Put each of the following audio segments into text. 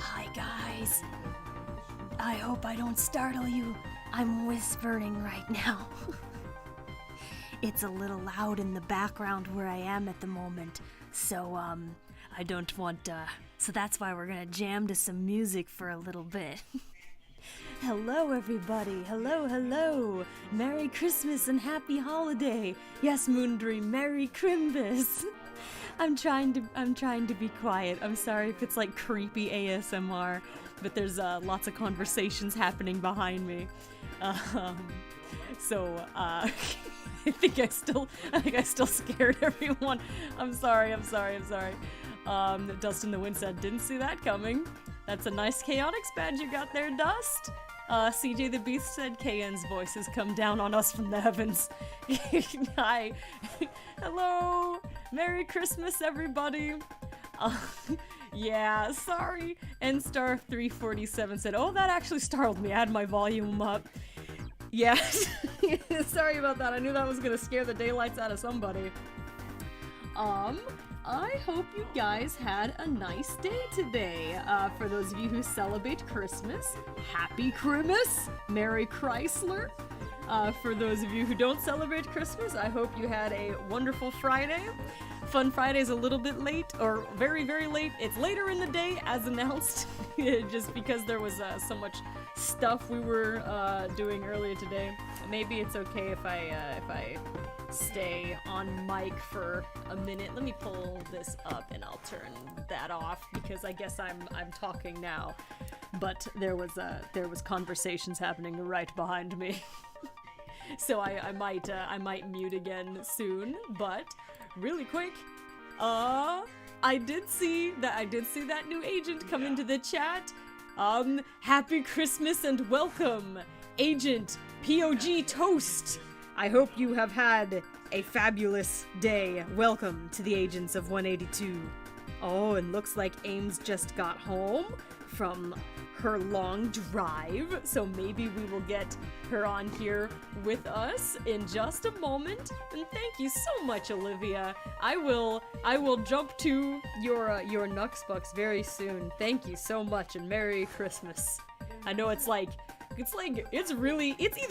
Hi guys. I hope I don't startle you. I'm whispering right now. It's a little loud in the background where I am at the moment, so I don't want so that's why we're gonna jam to some music for a little bit. Hello everybody, hello. Merry Christmas and happy holiday. Yes, Moondream, Merry CRIMBUS. I'm trying to be quiet. I'm sorry if it's like creepy ASMR, but there's lots of conversations happening behind me. So I think I still scared everyone. I'm sorry. Dust in the Wind said, didn't see that coming. That's a nice Chaotix badge you got there, Dust. CJ the Beast said, KN's voice has come down on us from the heavens. Hi. Hello. Merry Christmas, everybody. Yeah, sorry. N-Star 347 said, oh, that actually startled me. I had my volume up. Yeah. Sorry about that. I knew that was gonna scare the daylights out of somebody. I hope you guys had a nice day today. For those of you who celebrate Christmas, Happy Christmas! Merry Chrysler! For those of you who don't celebrate Christmas, I hope you had a wonderful Friday. Fun Friday's a little bit late, or very, very late. It's later in the day, as announced, just because there was so much stuff we were doing earlier today. Maybe it's okay if I stay on mic for a minute. Let me pull this up and I'll turn that off because I guess I'm talking now. But there was conversations happening right behind me. So I might mute again soon, but really quick, I did see that new agent come into the chat. Happy Christmas and welcome, Agent POG Toast. I hope you have had a fabulous day. Welcome to the Agents of 182. Oh, and looks like Ames just got home from her long drive, so maybe we will get her on here with us in just a moment. And thank you so much, Olivia. I will jump to your Nuxbucks very soon. Thank you so much, and Merry Christmas. I know it's either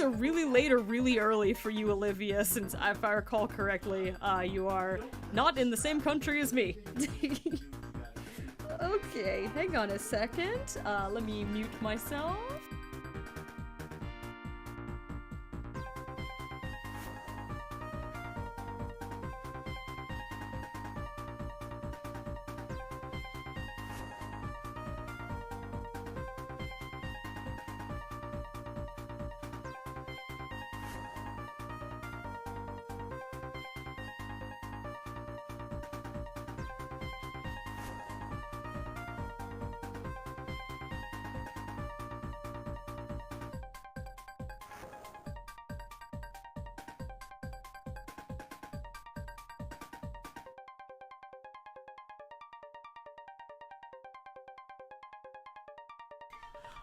really late or really early for you, Olivia, since if I recall correctly, you are not in the same country as me. Okay, hang on a second. Let me mute myself.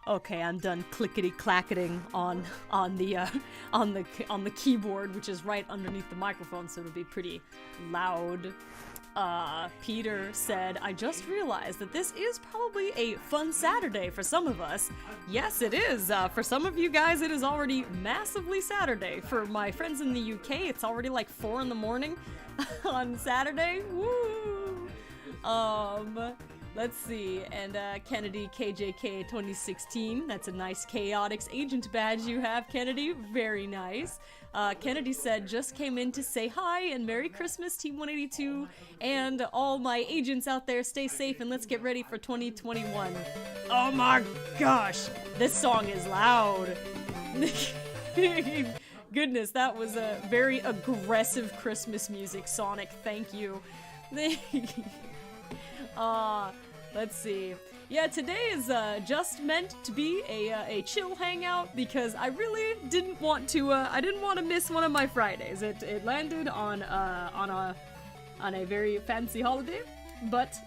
Okay, I'm done clickety-clacketing on the keyboard, which is right underneath the microphone, so it'll be pretty loud. Peter said, I just realized that this is probably a fun Saturday for some of us. Yes, it is. For some of you guys, it is already massively Saturday. For my friends in the UK, it's already like 4 in the morning on Saturday. Woo! Let's see, and Kennedy KJK 2016, that's a nice Chaotix agent badge you have, Kennedy, very nice. Kennedy said, just came in to say hi and Merry Christmas, Team 182, and all my agents out there, stay safe and let's get ready for 2021. Oh my gosh, this song is loud. Goodness, that was a very aggressive Christmas music, Sonic, thank you. Let's see. Yeah, today is just meant to be a chill hangout because I really didn't want to miss one of my Fridays. It landed on a very fancy holiday, but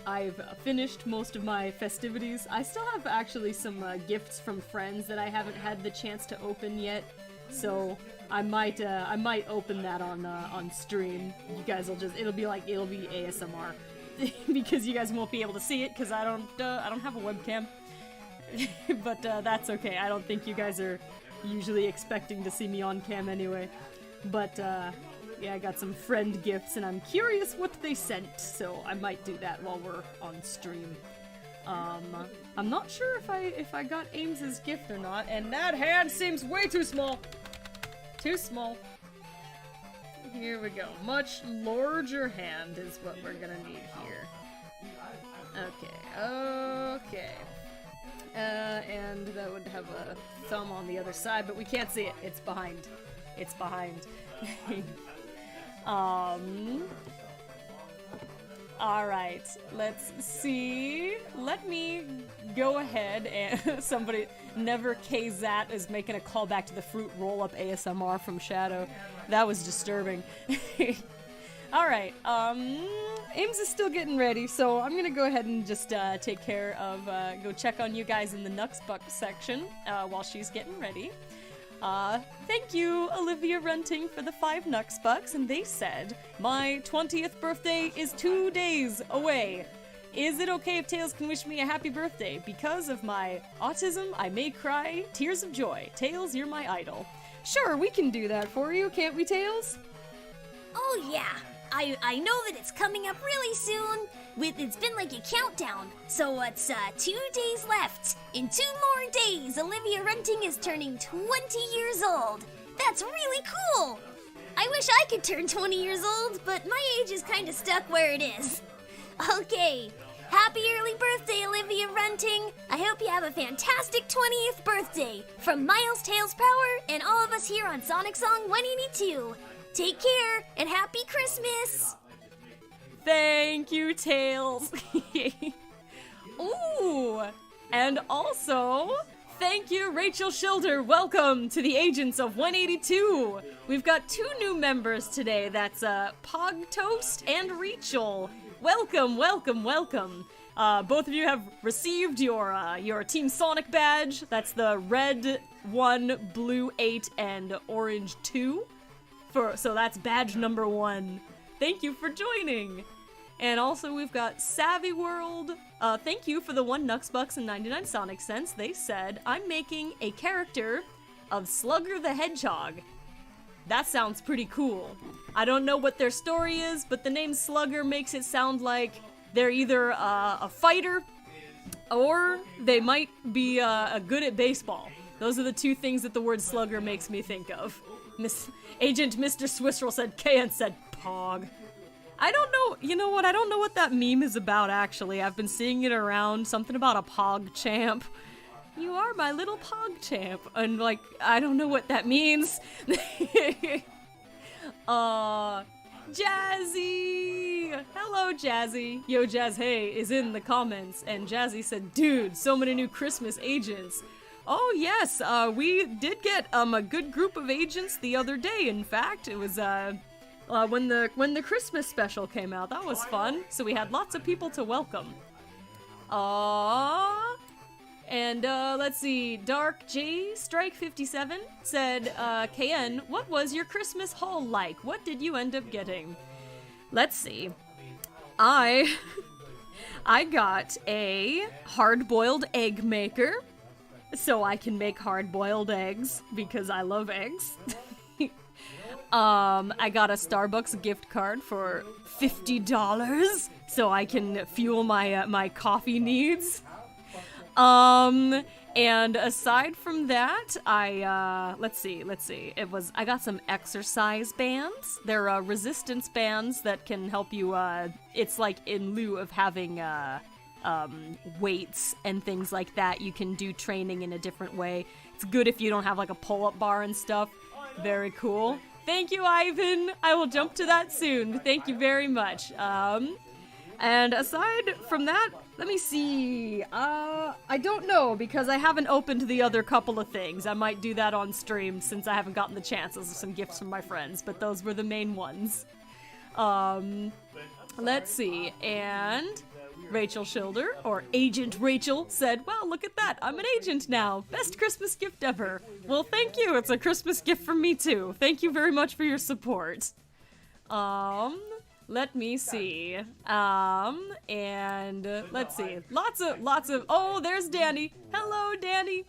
I've finished most of my festivities. I still have actually some gifts from friends that I haven't had the chance to open yet, so I might open that on stream. You guys will it'll be ASMR. because you guys won't be able to see it because I don't have a webcam. But that's okay. I don't think you guys are usually expecting to see me on cam anyway. But yeah, I got some friend gifts and I'm curious what they sent, so I might do that while we're on stream. I'm not sure if I got Ames's gift or not, and that hand seems way too small. Too small. Here we go. Much larger hand is what we're gonna need here. Okay. And that would have a thumb on the other side, but we can't see it. It's behind. It's behind. Alright, let's see. Let me go ahead and somebody, Never KZat is making a callback to the fruit roll-up ASMR from Shadow. That was disturbing. Alright, Ames is still getting ready, so I'm gonna go ahead and just take care of, go check on you guys in the Nuxbuck section while she's getting ready. Thank you, Olivia Runting, for the 5 Nuxbucks, and they said, my 20th birthday is 2 days away. Is it okay if Tails can wish me a happy birthday? Because of my autism, I may cry tears of joy. Tails, you're my idol. Sure, we can do that for you, can't we, Tails? Oh yeah, I know that it's coming up really soon. It's been like a countdown, so it's 2 days left. In 2 more days, Olivia Runting is turning 20 years old. That's really cool. I wish I could turn 20 years old, but my age is kind of stuck where it is. Okay, happy early birthday, Olivia Runting. I hope you have a fantastic 20th birthday. From Miles Tails Power and all of us here on Sonic Song 182. Take care, and happy Christmas! Thank you, Tails! Ooh! And also, thank you, Rachel Schilder! Welcome to the Agents of 182! We've got 2 new members today, that's Pog Toast and Rachel. Welcome, welcome, welcome! Both of you have received your Team Sonic badge. That's the red 1, blue 8, and orange 2. So that's badge number 1. Thank you for joining! And also we've got Savvy World. Thank you for the 1 Nuxbucks and 99 Sonic Cents. They said, I'm making a character of Slugger the Hedgehog. That sounds pretty cool. I don't know what their story is, but the name Slugger makes it sound like they're either a fighter or they might be good at baseball. Those are the 2 things that the word Slugger makes me think of. Agent Mr. Swissrel said K and said Pog. I don't know, you know what, I don't know what that meme is about actually. I've been seeing it around, something about a Pog champ. You are my little Pog champ. And like, I don't know what that means. Jazzy! Hello, Jazzy. Yo, Jazz Hey is in the comments. And Jazzy said, dude, so many new Christmas agents. Oh yes, we did get a good group of agents the other day. In fact, it was when the Christmas special came out. That was fun. So we had lots of people to welcome. And let's see. Dark J Strike 57 said, KN, what was your Christmas haul like? What did you end up getting? Let's see. I got a hard-boiled egg maker. So I can make hard-boiled eggs, because I love eggs. I got a Starbucks gift card for $50, so I can fuel my coffee needs. And aside from that, let's see, I got some exercise bands. They're, resistance bands that can help you, it's like in lieu of having, weights and things like that. You can do training in a different way. It's good if you don't have like a pull-up bar and stuff. Very cool. Thank you, Ivan. I will jump to that soon. Thank you very much. And aside from that, let me see. I don't know because I haven't opened the other couple of things. I might do that on stream since I haven't gotten the chance. Those are some gifts from my friends, but those were the main ones. Let's see. And Rachel Schilder, or Agent Rachel, said, well, look at that, I'm an agent now. Best Christmas gift ever. Well, thank you. It's a Christmas gift from me, too. Thank you very much for your support. Let me see. And let's see. Lots of. Oh, there's Danny. Hello, Danny.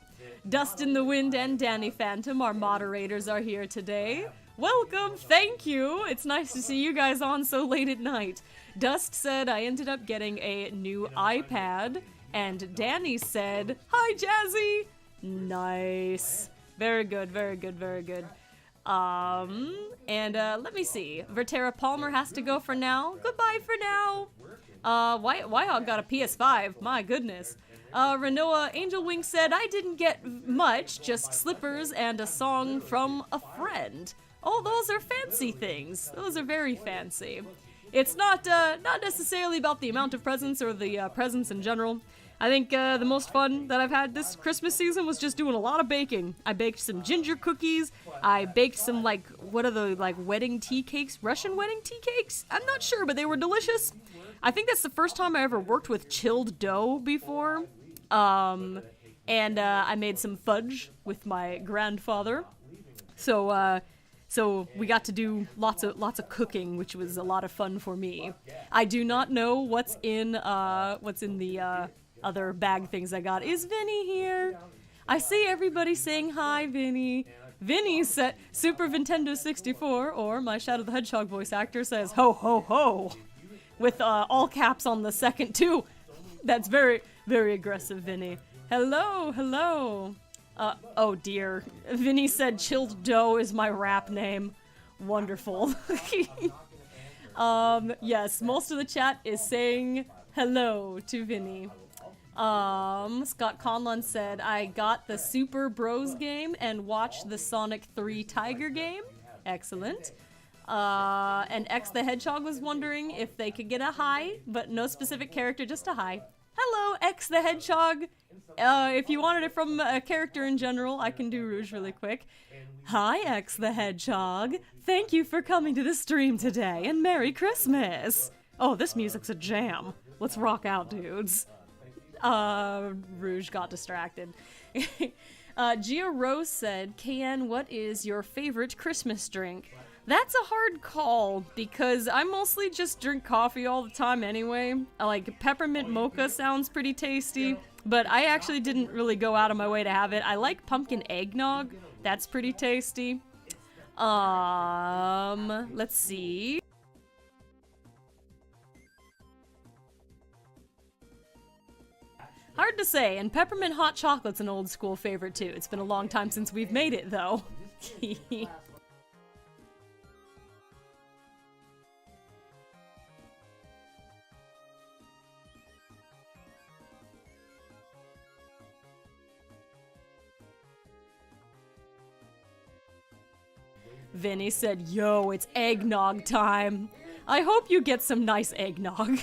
Dust in the Wind and Danny Phantom, our moderators, are here today. Welcome, thank you. It's nice to see you guys on so late at night. Dust said I ended up getting a new iPad, and Danny said, "Hi, Jazzy." Nice. Very good, very good, very good. Let me see. Vertera Palmer has to go for now. Goodbye for now. Wyhog got a PS5. My goodness. Renoa Angel Wing said, I didn't get much, just slippers and a song from a friend. Oh, those are fancy things. Those are very fancy. It's not necessarily about the amount of presents or the presents in general. I think the most fun that I've had this Christmas season was just doing a lot of baking. I baked some ginger cookies. I baked some, what are the, wedding tea cakes? Russian wedding tea cakes? I'm not sure, but they were delicious. I think that's the first time I ever worked with chilled dough before. I made some fudge with my grandfather. So we got to do lots of cooking, which was a lot of fun for me. I do not know what's in the other bag things I got. Is Vinny here? I see everybody saying hi, Vinny. Vinny said Super Nintendo 64, or my Shadow the Hedgehog voice actor says ho ho ho, with all caps on the second too. That's very, very aggressive, Vinny. Hello, hello. Oh dear. Vinny said chilled dough is my rap name. Wonderful. Yes, most of the chat is saying hello to Vinny. Scott Conlon said, I got the Super Bros game and watched the Sonic 3 Tiger game. Excellent. And X the Hedgehog was wondering if they could get a hi, but no specific character, just a hi. Hello, X the Hedgehog. If you wanted it from a character in general, I can do Rouge really quick. Hi, X the Hedgehog. Thank you for coming to the stream today, and Merry Christmas. Oh, this music's a jam. Let's rock out, dudes. Rouge got distracted. Gia Rose said, KN, what is your favorite Christmas drink? That's a hard call, because I mostly just drink coffee all the time anyway. Peppermint mocha sounds pretty tasty, but I actually didn't really go out of my way to have it. I like pumpkin eggnog. That's pretty tasty. Let's see. Hard to say, and peppermint hot chocolate's an old school favorite too. It's been a long time since we've made it, though. Vinny said, yo, it's eggnog time. I hope you get some nice eggnog.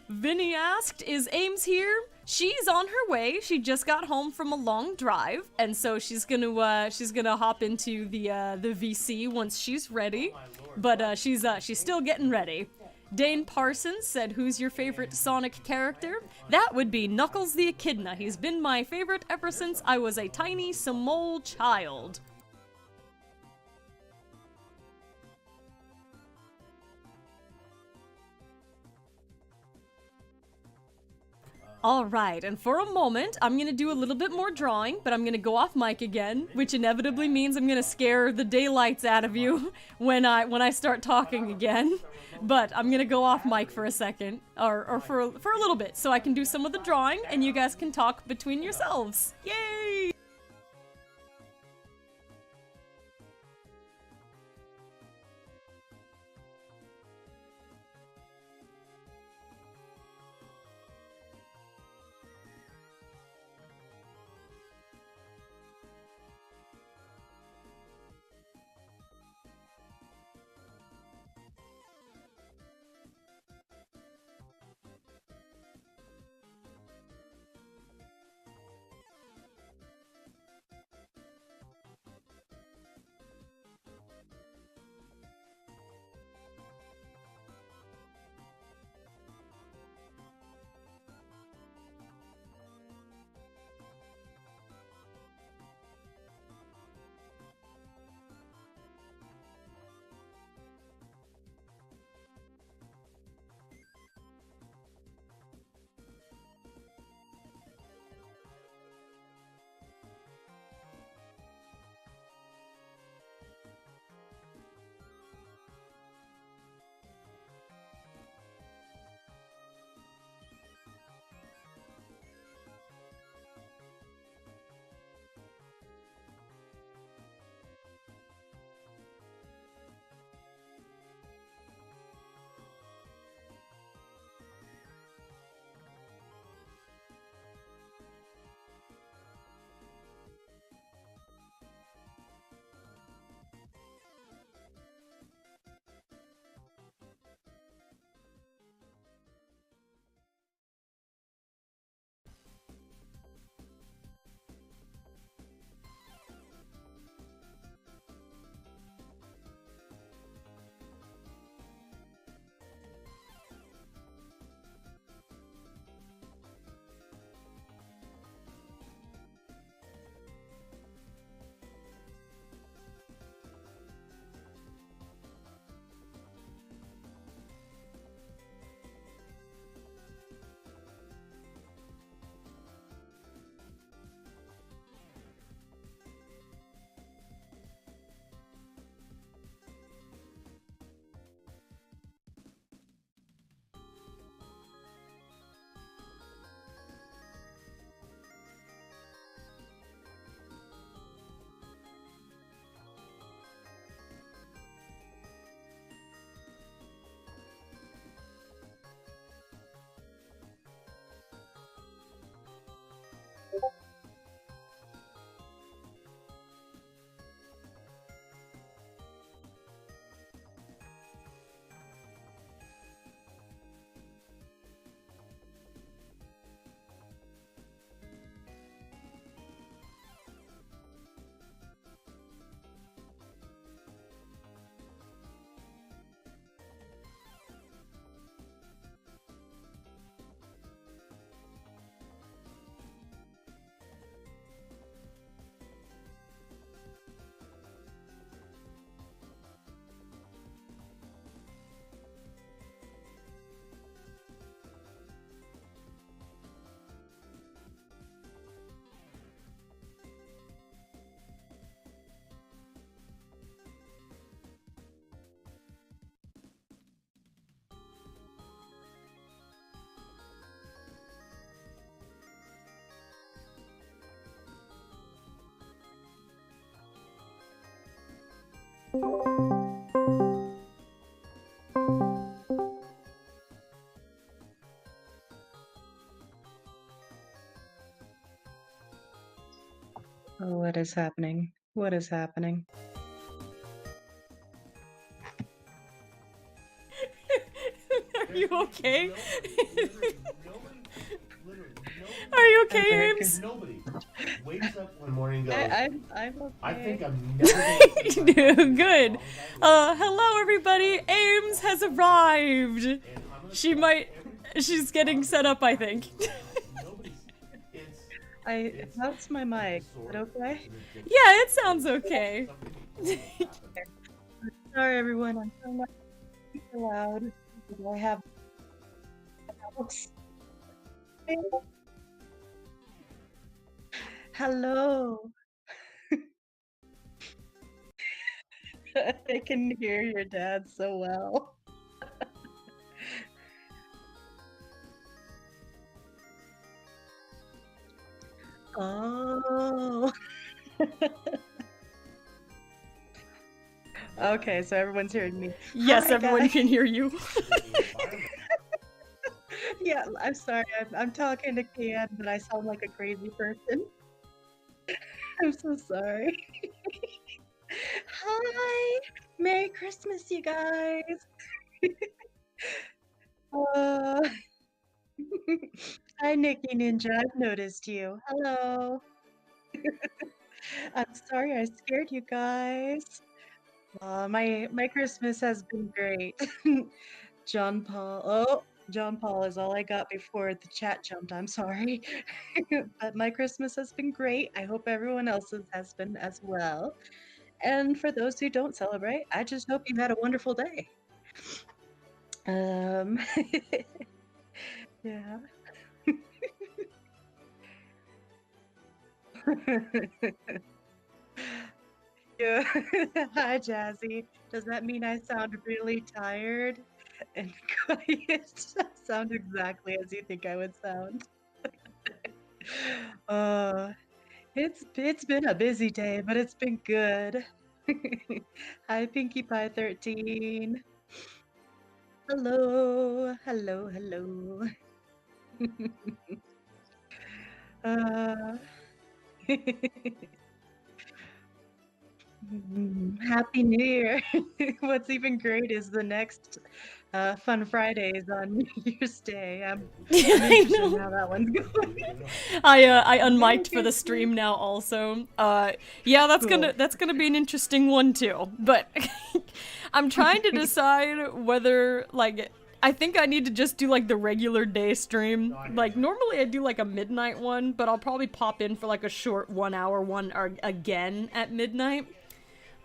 Vinny asked, is Ames here? She's on her way. She just got home from a long drive, and so she's gonna hop into the VC once she's ready. But she's still getting ready. Dane Parsons said, who's your favorite Sonic character? That would be Knuckles the Echidna. He's been my favorite ever since I was a tiny small child. Alright, and for a moment, I'm gonna do a little bit more drawing, but I'm gonna go off mic again, which inevitably means I'm gonna scare the daylights out of you when I start talking again. But I'm gonna go off mic for a second, or for a little bit, so I can do some of the drawing, and you guys can talk between yourselves. Yay! Oh, what is happening? What is happening? Are you okay? Are you okay, Ames? Nobody wakes up one morning and goes, I'm okay. I think I'm never gonna Good. Hello everybody. Ames has arrived. She's getting set up, I think. How's my mic? Is it okay? Yeah, it sounds okay. Sorry, everyone. I'm so much too loud. I have. Hello. I can hear your dad so well. Oh. Okay, so everyone's hearing me. Yes, Hi, everyone guys. can hear you. Yeah, I'm sorry. I'm talking to Kian, but I sound like a crazy person. I'm so sorry. Hi! Merry Christmas, you guys! Uh, Hi, Nikki Ninja. I've noticed you. Hello. I'm sorry I scared you guys. My Christmas has been great. John Paul. Oh, John Paul is all I got before the chat jumped. I'm sorry. But my Christmas has been great. I hope everyone else's has been as well. And for those who don't celebrate, I just hope you had a wonderful day. Yeah. Yeah. Hi, Jazzy. Does that mean I sound really tired and quiet? I sound exactly as you think I would sound. Uh, it's been a busy day, but it's been good. Hi, Pinkie Pie 13. Hello, hello, hello. Uh, Happy New Year. What's even great is the next Fun Fridays on New Year's Day. I'm I interested in know. how that one's going. I unmiked for the stream now also. Yeah, that's Cool. gonna be an interesting one too. But I'm trying to decide whether I think I need to just do like the regular day stream. Like normally I do like a midnight one, but I'll probably pop in for like a short 1 hour one again at midnight.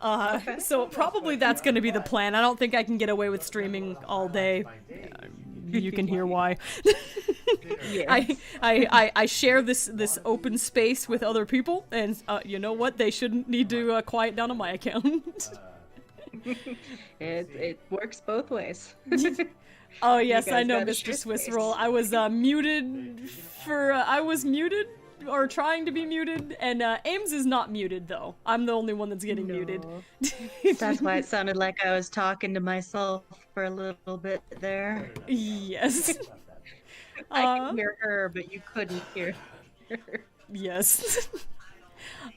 Okay. So probably that's gonna be the plan. I don't think I can get away with streaming all day. You can hear why. Yes. I share this open space with other people, and you know what? They shouldn't need to quiet down on my account. It works both ways. Oh yes, You I guys know, gotta Mr. share Swiss space. Roll. I was muted for I was muted or trying to be muted, and Ames is not muted though. I'm the only one that's getting muted. No. That's why it sounded like I was talking to myself for a little bit there. Yes. I could hear her, but you couldn't hear her. Yes.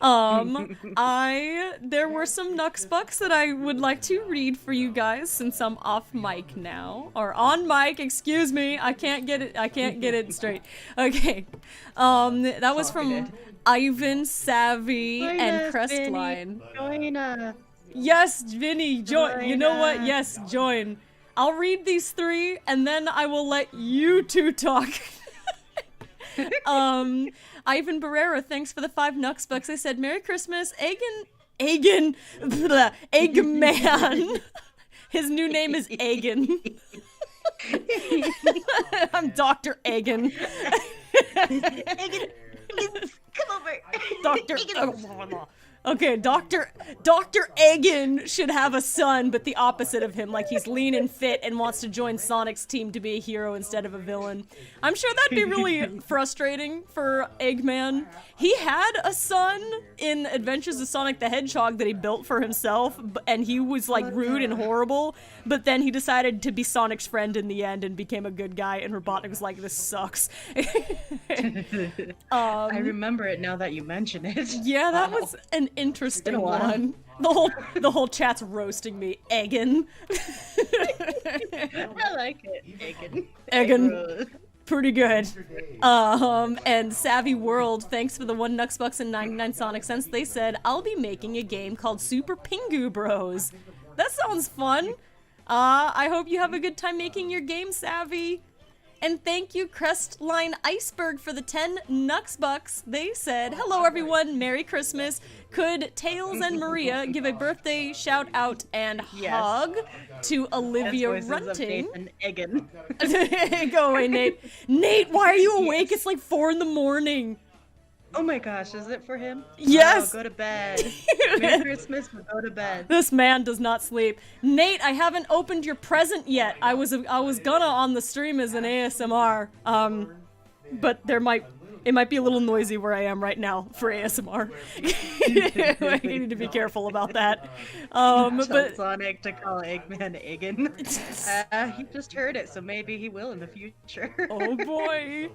There were some Nux Bucks that I would like to read for you guys since I'm off mic now. Or on mic, excuse me. I can't get it straight. Okay. That was from Ivan, Savvy, Join and us, Crestline. Vinny. Join us. Yes, Vinny, join. You know what? us. Yes, join. I'll read these three, and then I will let you two talk. Ivan Barrera, thanks for the 5 Nux Bucks. I said, Merry Christmas, Eggman. His new name is Egan. I'm Dr. Egan. Egan, come over. Dr. Egan. Okay, Dr. Egan should have a son, but the opposite of him. Like, he's lean and fit and wants to join Sonic's team to be a hero instead of a villain. I'm sure that'd be really frustrating for Eggman. He had a son in Adventures of Sonic the Hedgehog that he built for himself, and he was like rude and horrible, but then he decided to be Sonic's friend in the end and became a good guy, and Robotnik was like, this sucks. I remember it now that you mention it. Yeah, that was an interesting one. The whole chat's roasting me. Eggin. I like it. Eggin. Pretty good. And Savvy World, thanks for the 1 Nuxbucks and 99 Sonic Cents. They said, I'll be making a game called Super Pingu Bros. That sounds fun. I hope you have a good time making your game, Savvy. And thank you, Crestline Iceberg, for the 10 Nuxbucks. They said, hello everyone, Merry Christmas. Could Tails and Maria give a birthday shout out and hug to Olivia Runting? Go away, Nate. Nate, why are you awake? It's like 4 in the morning. Oh my gosh, is it for him? Yes! Oh, go to bed. Merry Christmas, but go to bed. This man does not sleep. Nate, I haven't opened your present yet. I was gonna on the stream as an ASMR. But it might be a little noisy where I am right now for ASMR. I need to be careful about that. But Sonic to call Eggman Eggin. He just heard it, so maybe he will in the future. Oh boy.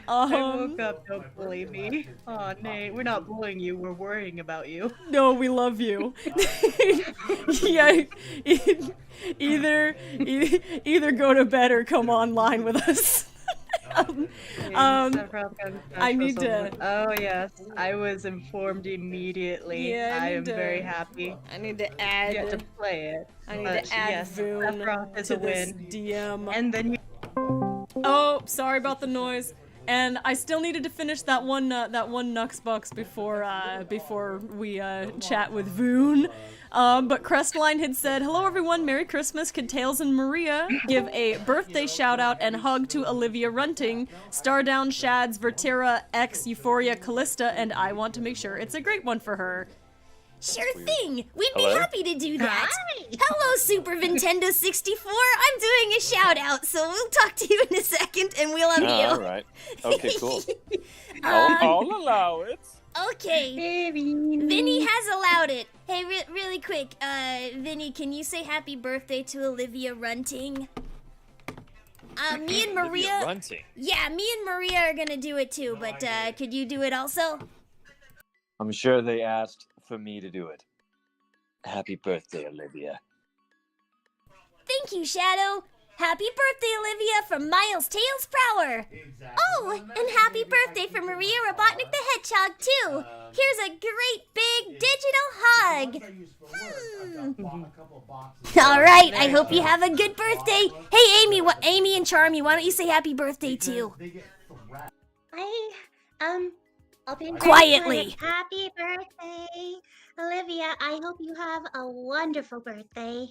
I woke up, don't believe me. Aw, Nate, we're not bullying you, we're worrying about you. No, we love you. Yeah, either go to bed or come online with us. I need to. Oh yes, I was informed immediately. Yeah, I am very happy. I need to add. You have to play it. I need to add Voon to this DM. And then you. Oh, sorry about the noise. And I still needed to finish that one Nuxbucks before we chat with Voon. But Crestline had said, hello everyone, Merry Christmas. Could Tails and Maria give a birthday shout out and hug to Olivia Runting, Stardown, Shads, Vertera, X, Euphoria, Callista, and I want to make sure it's a great one for her. Sure thing. We'd be happy to do that. Hi. Hello, Super Nintendo 64. I'm doing a shout out, so we'll talk to you in a second, and we'll unmute. All right. Okay, cool. I'll allow it. Okay. Hey, Vinny has allowed it. Hey, really quick, Vinny, can you say happy birthday to Olivia Runting? Me and Maria. Olivia Runting. Yeah, me and Maria are gonna do it too, but could you do it also? I'm sure they asked for me to do it. Happy birthday, Olivia. Thank you, Shadow. Happy birthday, Olivia, from Miles Tails Prower. Oh, and happy birthday for Maria Robotnik the Hedgehog, too. Here's a great big digital hug. All right, I hope you have a good birthday. Hey, Amy and Charmy, why don't you say happy birthday, too? I'll be Quietly. Happy birthday, Olivia. I hope you have a wonderful birthday.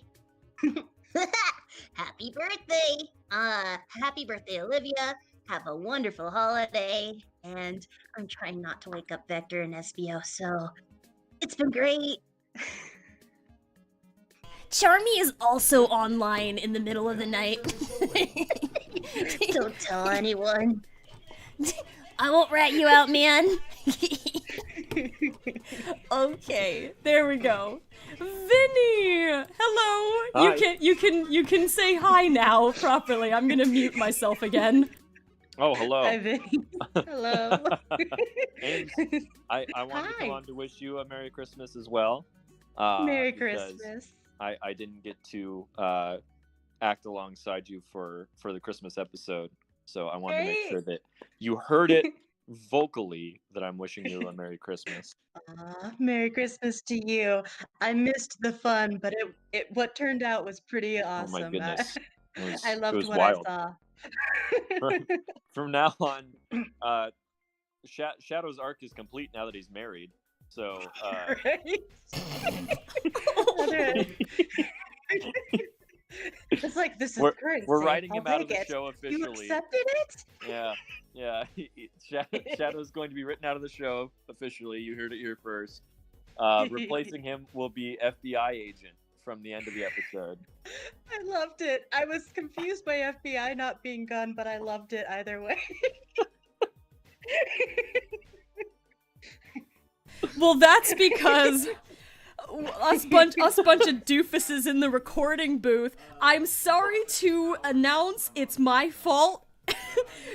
Happy birthday. Happy birthday, Olivia. Have a wonderful holiday. And I'm trying not to wake up Vector and SBO, so it's been great. Charmy is also online in the middle of the night. Don't tell anyone. I won't rat you out, man. Okay, there we go. Vinny, hello. Hi. You can say hi now properly. I'm gonna mute myself again. Oh, hello. Hi, Vinny. Hello. Ames, I wanted to come on to wish you a Merry Christmas as well. Merry because Christmas. I didn't get to act alongside you for the Christmas episode, so I wanted to make sure that you heard it vocally that I'm wishing you a Merry Christmas. Merry Christmas to you. I missed the fun, but what turned out was pretty awesome. Oh my goodness. I loved it was what wild. I saw. From now on, Shadow's arc is complete now that he's married. So, Right? It's like, this is great. we're writing him out of the show officially. You accepted it? Yeah. Shadow's going to be written out of the show officially. You heard it here first. Replacing him will be FBI agent from the end of the episode. I loved it. I was confused by FBI not being gone, but I loved it either way. Well, that's because us bunch of doofuses in the recording booth. I'm sorry to announce it's my fault.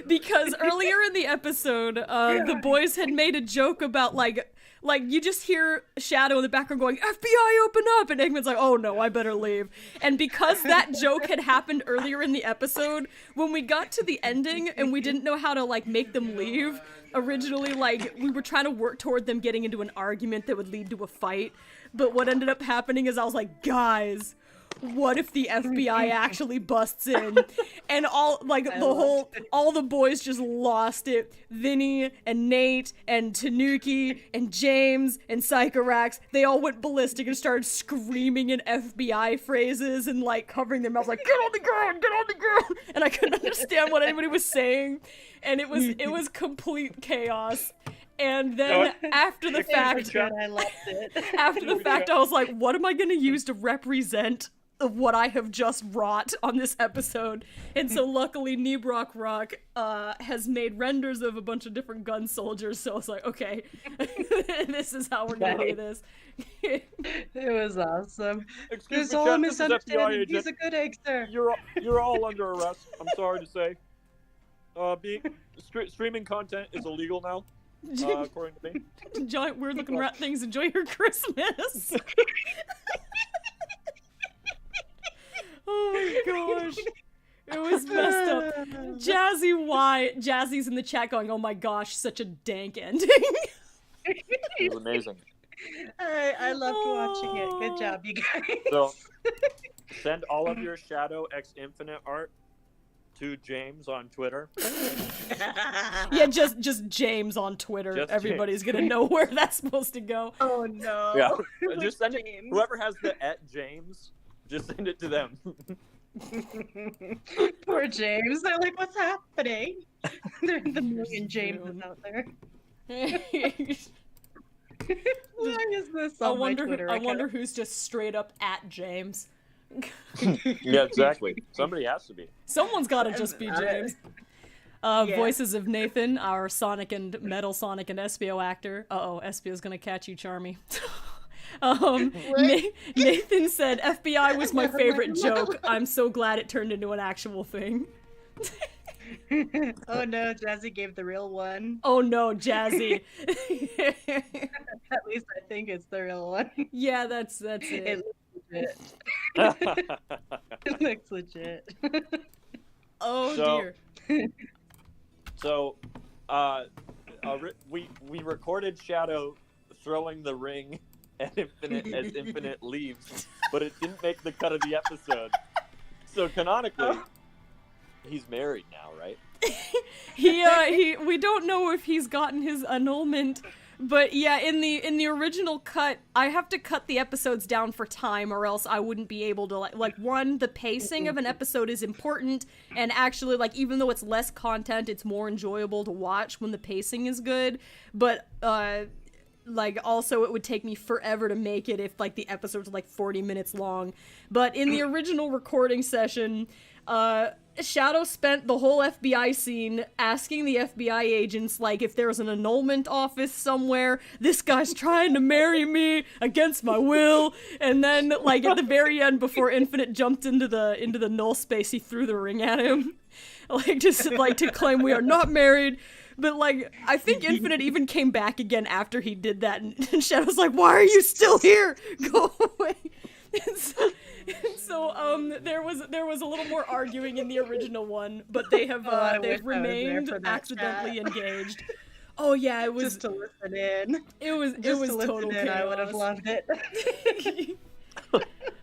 Because earlier in the episode, the boys had made a joke about like you just hear Shadow in the background going, FBI, open up! And Eggman's like, oh no, I better leave. And because that joke had happened earlier in the episode, when we got to the ending and we didn't know how to like make them leave, originally like we were trying to work toward them getting into an argument that would lead to a fight. But what ended up happening is I was like, guys, what if the FBI actually busts in? And all the boys just lost it. Vinny and Nate and Tanuki and James and Psychorax, they all went ballistic and started screaming in FBI phrases and like covering their mouths like, get on the ground, get on the ground. And I couldn't understand what anybody was saying. And it was complete chaos. And then after the fact, I loved it. after the fact, I was like, what am I going to use to represent of what I have just wrought on this episode? And so luckily Nebrock Rock has made renders of a bunch of different gun soldiers, so I was like, okay, this is how we're gonna do this. It was awesome. Excuse There's me, all a Jeff, this is FBI misunderstanding. agent. He's a good egg, sir. You're all under arrest. I'm sorry to say. Streaming content is illegal now, according to me. Giant weird looking rat things, enjoy your Christmas. Oh my gosh. It was messed up. Jazzy's in the chat going, oh my gosh, such a dank ending. It was amazing. I loved watching it. Good job, you guys. So, send all of your Shadow X Infinite art to James on Twitter. Yeah, just James on Twitter. Just Everybody's gonna know where that's supposed to go. Oh no. Yeah, Like just send it. James. Whoever has the @James, just send it to them. Poor James. They're like, what's happening? There are the million Jameses out there. Why is this on my Twitter I account? wonder who's just straight up @James. Yeah, exactly. Somebody has to be. Someone's gotta just be James. Yeah. Voices of Nathan, our Sonic and Metal Sonic and Espio actor. Uh-oh, Espio's gonna catch you, Charmy. Nathan said, FBI was my favorite joke. I'm so glad it turned into an actual thing. Oh no, Jazzy gave the real one. Oh no, Jazzy. At least I think it's the real one. Yeah, that's it. It looks legit. It looks legit. Oh So- dear. So, we recorded Shadow throwing the ring at Infinite as Infinite leaves, but it didn't make the cut of the episode. So canonically, he's married now, right? We don't know if he's gotten his annulment, but yeah, in the original cut, I have to cut the episodes down for time, or else I wouldn't be able to like one, the pacing of an episode is important, and actually like even though it's less content, it's more enjoyable to watch when the pacing is good, but like also it would take me forever to make it if like the episodes are like 40 minutes long. But in the original recording session, Shadow spent the whole FBI scene asking the FBI agents like if there's an annulment office somewhere. This guy's trying to marry me against my will. And then like at the very end, before Infinite jumped into the null space, he threw the ring at him, like just like to claim we are not married. But, like, I think Infinite even came back again after he did that, and Shadow's like, why are you still here? Go away. And so, there was a little more arguing in the original one, but they have, I wish I they've was there remained for that accidentally chat. engaged. Oh, yeah, it was... Just to listen in. It was total chaos. I would have loved it.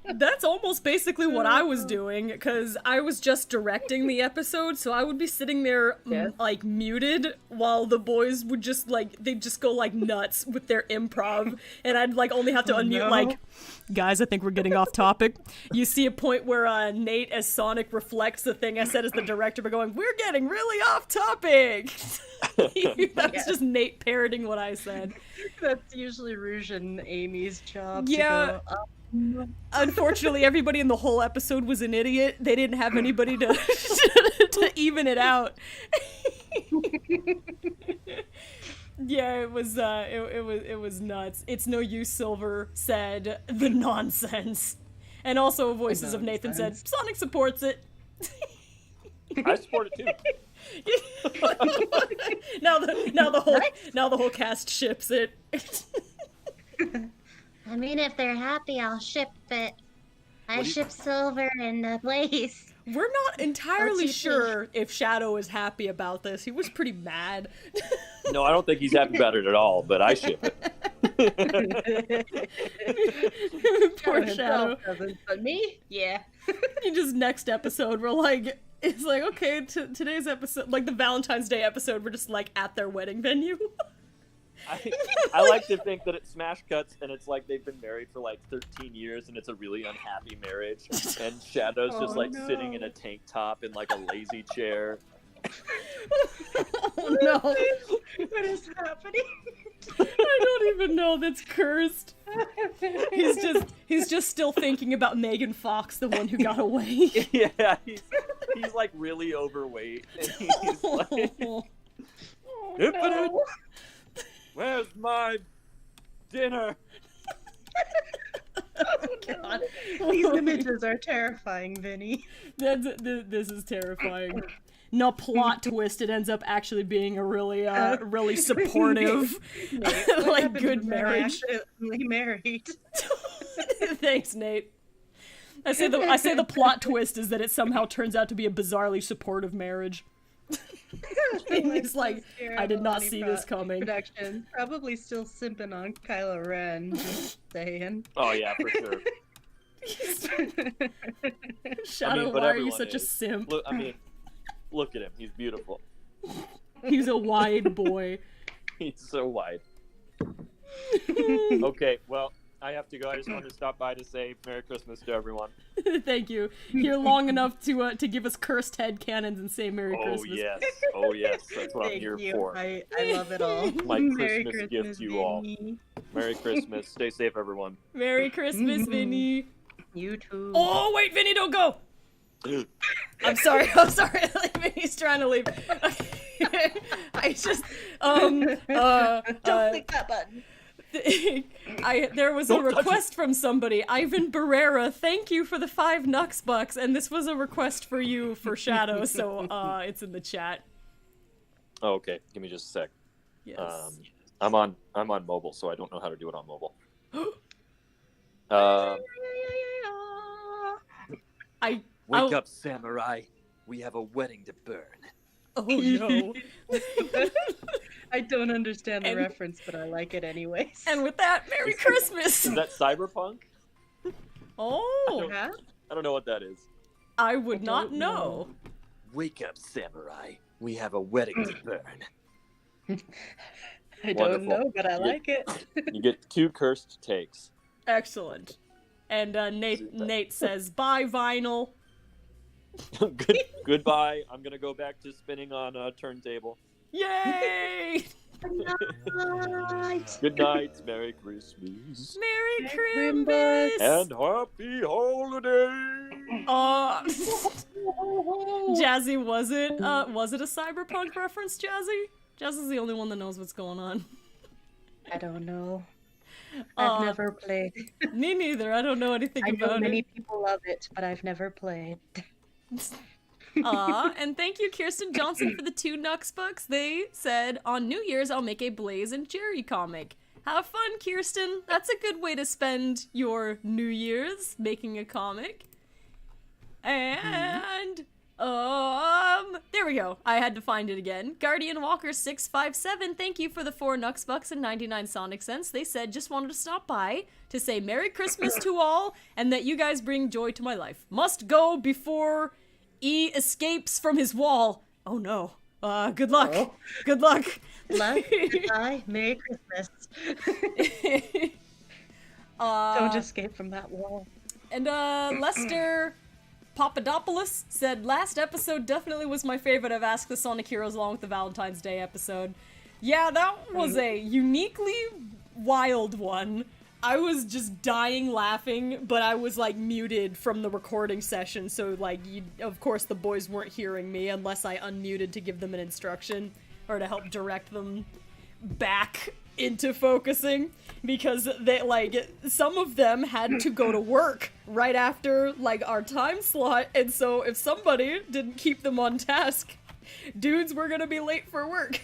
That's almost basically what I was doing, because I was just directing the episode, so I would be sitting there, Yes. like, muted, while the boys would just, like, they'd just go, like, nuts with their improv, and I'd, like, only have to unmute, no. like, guys, I think we're getting off topic. You see a point where Nate, as Sonic, reflects the thing I said as the director, but going, we're getting really off topic! That's just Nate parroting what I said. That's usually Rouge and Amy's job. Yeah. To go, Unfortunately, everybody in the whole episode was an idiot. They didn't have anybody to to even it out. Yeah, it was nuts. It's no use, Silver said the nonsense. And also Voices of Nathan said, Sonic supports it. I support it too. now the whole cast ships it. I mean, if they're happy, I'll ship it. I ship Silver and Blaze. We're not entirely sure if Shadow is happy about this. He was pretty mad. No, I don't think he's happy about it at all, but I ship it. Poor Shadow. But me? Yeah. You just next episode, we're like, it's like, okay, today's episode, like the Valentine's Day episode, we're just like at their wedding venue. I like to think that it smash cuts and it's like they've been married for like 13 years and it's a really unhappy marriage. And Shadow's just sitting in a tank top in like a lazy chair. Oh no. What is happening? I don't even know, that's cursed. He's just still thinking about Megan Fox, the one who got away. Yeah, he's like really overweight. And he's like, Infinite! Where's my dinner? Oh, God. These images are terrifying, Vinny. This is terrifying. No plot twist, it ends up actually being a really really supportive, like good marriage. Actually married. Thanks, Nate. I say the plot twist is that it somehow turns out to be a bizarrely supportive marriage. He's like, I did not see this coming. Production probably still simping on Kylo Ren. Just saying. Oh yeah, for sure. Shadow, why are you such a simp? Look at him. He's beautiful. He's a wide boy. He's so wide. Okay, well, I have to go. I just wanted to stop by to say Merry Christmas to everyone. Thank you. Here long enough to give us cursed headcanons and say Merry Christmas. Oh yes, that's what I'm here for. I love it all. My Merry Christmas gift to you all. Vinny. Merry Christmas. Stay safe, everyone. Merry Christmas, Vinny. You too. Oh wait, Vinny, don't go. I'm sorry. Like, Vinny's trying to leave. I just Don't click that button. There was a request from somebody. Ivan Barrera, thank you for the 5 Nux bucks, and this was a request for you for Shadow, so it's in the chat. Oh, okay, give me just a sec. Yes. I'm on mobile, so I don't know how to do it on mobile. Wake up, samurai. We have a wedding to burn. Oh no. I don't understand the reference, but I like it anyways. And with that, Merry Christmas! Is that cyberpunk? Oh! I don't know what that is. I would not know. Wake up, samurai. We have a wedding to burn. I don't know, but I like it. You get 2 cursed takes. Excellent. And Nate says, bye, Vinyl. Goodbye. I'm gonna go back to spinning on a turntable. Yay! Good night. Merry Christmas. Merry CRIMBUS! And happy holiday! Jazzy, was it a cyberpunk reference, Jazzy? Jazzy's the only one that knows what's going on. I don't know. I've never played. Me neither. I don't know anything about it. I know many people love it, but I've never played. And thank you, Kirsten Johnson, for the 2 Nux bucks. They said, on New Year's, I'll make a Blaze and Jerry comic. Have fun, Kirsten. That's a good way to spend your New Year's, making a comic. And, there we go. I had to find it again. Guardian Walker 657, thank you for the 4 Nux bucks and 99 Sonic cents. They said, just wanted to stop by to say Merry Christmas to all, and that you guys bring joy to my life. Must go before E escapes from his wall. Oh no. Good luck. Oh. Good luck. Goodbye. Merry Christmas. Don't escape from that wall. And Lester Papadopoulos said, last episode definitely was my favorite of Ask the Sonic Heroes along with the Valentine's Day episode. Yeah, that was a uniquely wild one. I was just dying laughing, but I was like muted from the recording session, so like, of course the boys weren't hearing me unless I unmuted to give them an instruction or to help direct them. back into focusing because they, like, some of them had to go to work right after, like, our time slot, and so if somebody didn't keep them on task, dudes were gonna be late for work.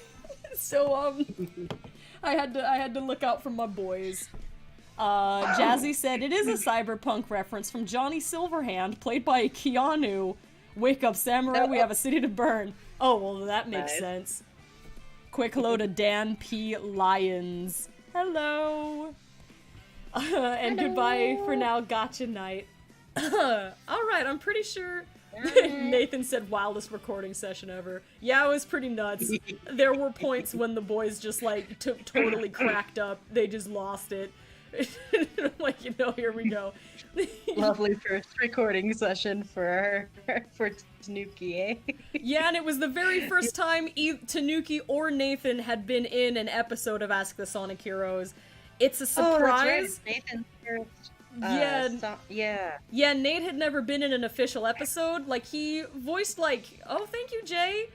So, I had to look out for my boys. Jazzy said, it is a cyberpunk reference from Johnny Silverhand, played by Keanu. Wake up, samurai, we have a city to burn. Oh, well, that makes sense. Quick hello to Dan P. Lyons. Hello. And goodbye for now, gotcha night. Alright, I'm pretty sure Nathan said wildest recording session ever. Yeah, it was pretty nuts. There were points when the boys just, like, totally cracked up. They just lost it. Like, you know, here we go. Lovely first recording session for Tanuki, eh? Yeah, and it was the very first time Tanuki or Nathan had been in an episode of Ask the Sonic Heroes. It's a surprise. Oh, that's right. Nathan's first. Yeah, Nate had never been in an official episode. Like, he voiced, like, oh, thank you, Jay.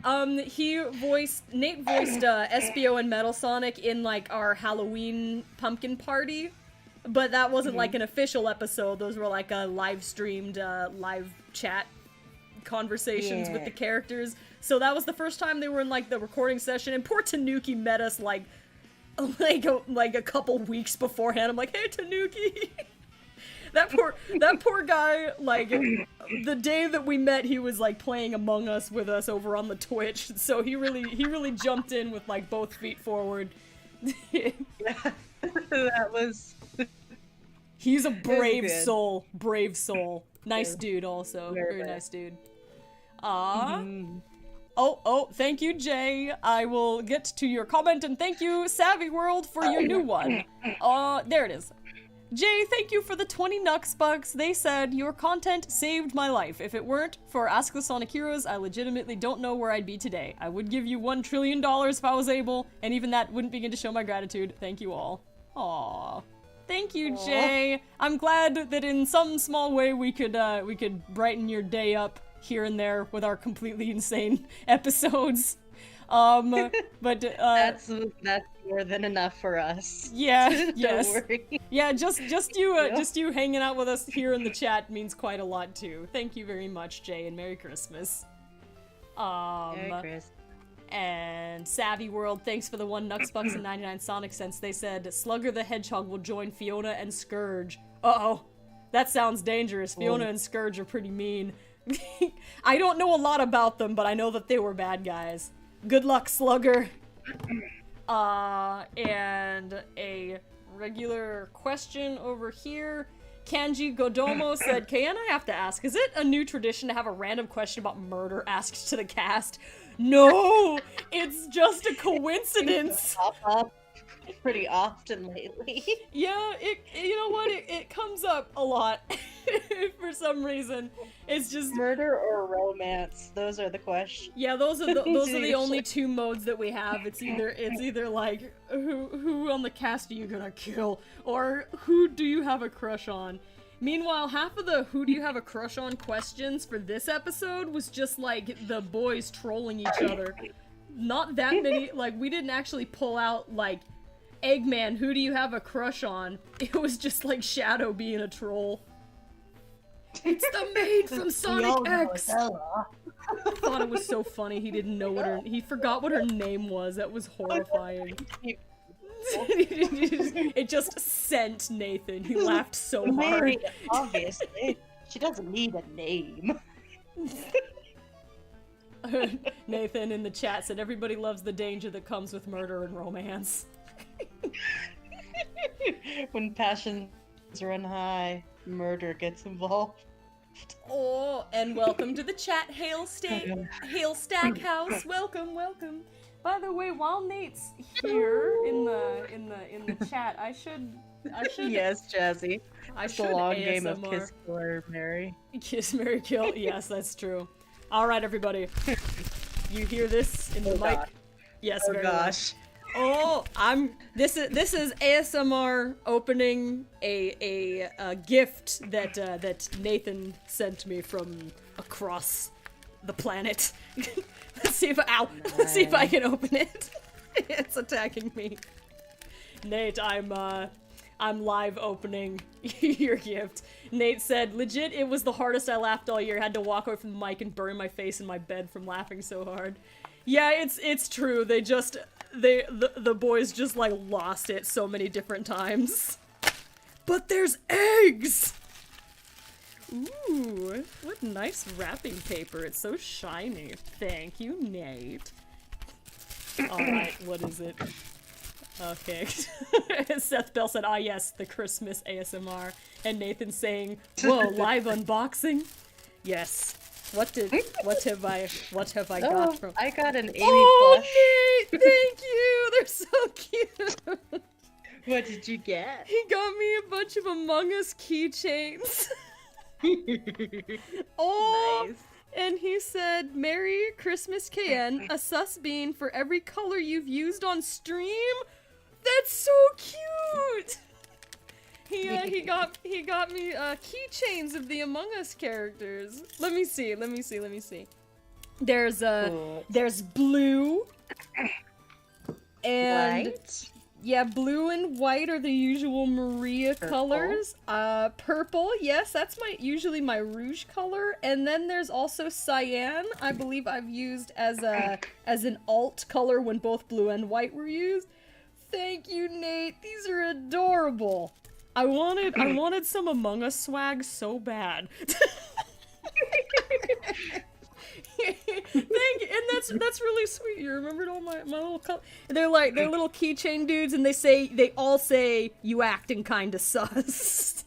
Nate voiced SBO and Metal Sonic in, like, our Halloween pumpkin party, but that wasn't, like, an official episode. Those were, like, a live-streamed, live chat conversations with the characters. So that was the first time they were in, like, the recording session, and poor Tanuki met us, like a couple weeks beforehand. I'm like, hey, Tanuki! That poor guy, like, the day that we met, he was, like, playing Among Us with us over on the Twitch, so he really jumped in with, like, both feet forward. Yeah, that was... He's a brave soul. Nice dude, also. Very nice dude. Oh, thank you, Jay. I will get to your comment, and thank you, Savvy World, for your new one. There it is. Jay, thank you for the 20 Nux bucks. They said, your content saved my life. If it weren't for Ask the Sonic Heroes, I legitimately don't know where I'd be today. I would give you $1 trillion if I was able, and even that wouldn't begin to show my gratitude. Thank you all. Aww. Thank you, Jay. I'm glad that in some small way we could brighten your day up here and there with our completely insane episodes. But that's more than enough for us. Yeah, Don't worry. Yeah, just you hanging out with us here in the chat means quite a lot too. Thank you very much, Jay, and Merry Christmas. Merry Christmas. And Savvy World, thanks for the 1 Nux bucks and 99 Sonic cents. They said Slugger the Hedgehog will join Fiona and Scourge. Uh-oh. That sounds dangerous. Fiona and Scourge are pretty mean. I don't know a lot about them, but I know that they were bad guys. Good luck, Slugger. And a regular question over here. Kanji Godomo said, Kayan, I have to ask, is it a new tradition to have a random question about murder asked to the cast? No! It's just a coincidence! Pop up pretty often lately. Yeah, you know what? It comes up a lot for some reason. It's just murder or romance. Those are the questions. Yeah, those are the only two modes that we have. It's either like who on the cast are you gonna kill, or who do you have a crush on? Meanwhile, half of the who do you have a crush on questions for this episode was just like the boys trolling each other. Not that many, like, we didn't actually pull out like Eggman, who do you have a crush on? It was just like Shadow being a troll. It's the maid from Sonic X! I thought it was so funny he didn't know he forgot what her name was. That was horrifying. It just sent Nathan. He laughed so hard. Mary, obviously. She doesn't need a name. Nathan in the chat said, everybody loves the danger that comes with murder and romance. When passions run high, murder gets involved. Oh, and welcome to the chat, Hail Stackhouse. Welcome. By the way, while Nate's here in the chat, I should Yes, Jazzy. It's a long ASMR. game of Kiss, Kill, or Marry. Kiss, Marry, Kill. Yes, that's true. All right, everybody. You hear this in the mic? God. Yes. Oh very gosh. Well. Oh, this is ASMR opening a gift that Nathan sent me from across the planet. Let's see if I can open it. It's attacking me. Nate, I'm live opening your gift. Nate said, legit, it was the hardest I laughed all year. Had to walk away from the mic and bury my face in my bed from laughing so hard. Yeah, it's true. The boys just like lost it so many different times. But there's eggs! Ooh, what nice wrapping paper. It's so shiny. Thank you, Nate. Alright, what is it? Okay. Seth Bell said, ah yes, the Christmas ASMR. And Nathan saying, whoa, live unboxing? Yes. What have I got from— I got an Amy Oh, plush. Nate! Thank you! They're so cute! What did you get? He got me a bunch of Among Us keychains. Oh! Nice. And he said, Merry Christmas, KN, a sus bean for every color you've used on stream? That's so cute! He got me keychains of the Among Us characters. Let me see. There's Cool. there's blue and White. yeah, blue and white are the usual Maria Purple. colors. Purple, yes, that's usually my rouge color. And then there's also cyan. I believe I've used as an alt color when both blue and white were used. Thank you, Nate. These are adorable. I wanted some Among Us swag so bad. Thank you, and that's really sweet. You remembered all my little they're little keychain dudes, and they all say you acting kinda sus.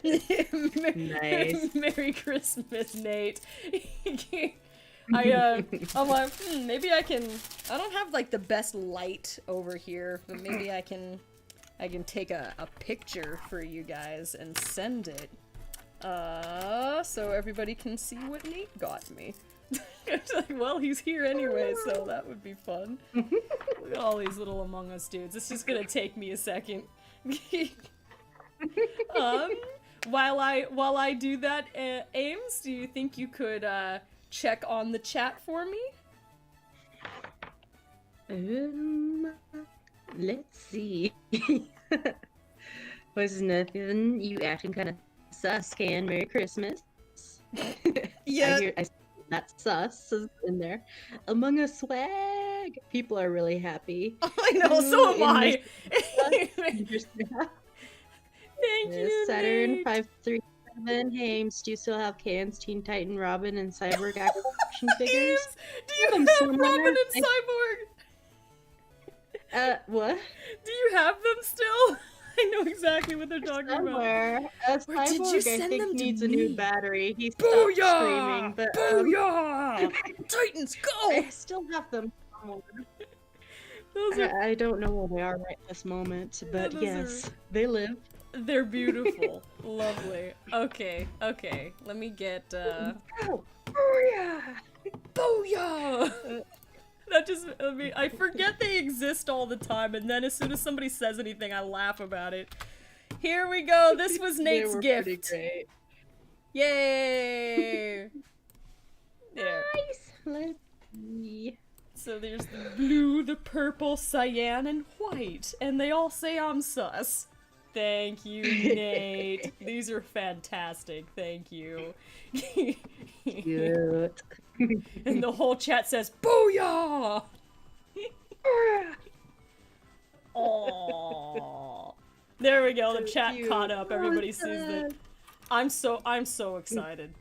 Nice. Merry Christmas, Nate. I'm like, maybe I don't have like the best light over here, but maybe I can take a picture for you guys and send it. So everybody can see what Nate got me. It's like, well, he's here anyway, so that would be fun. Look at all these little Among Us dudes. It's just gonna take me a second. While I do that, Ames, do you think you could check on the chat for me? Let's see. Was nothing. You acting kind of sus, Can. Merry Christmas. Yeah. I that sus is in there. Among Us swag. People are really happy. I know, so am I. Thank you, Saturn Nate. 537. Hey, Ames, do you still have Can's Teen Titan, Robin, and Cyborg action figures? Ames, do you them have somewhere. Robin and Cyborg? What? Do you have them still? I know exactly what they're talking about. Somewhere. Where did you Cyborg, I send think, them to needs a me? new battery. He stopped Booyah! screaming, but Booyah! Titans, go! I still have them somewhere. Those are, I don't know where they are right this moment, but those yes, they live. they're beautiful. Lovely. Okay, let me get, Oh, booyah! Booyah! That just, I forget they exist all the time, and then as soon as somebody says anything, I laugh about it. Here we go, this was Nate's They were gift. pretty great. Yay! There. Nice. Let's see. So there's the blue, the purple, cyan, and white, and they all say I'm sus. Thank you, Nate. These are fantastic. Thank you. Cute. And the whole chat says, Booyah! Aww. There we go, the chat cute. caught up. Everybody sees it. I'm so excited.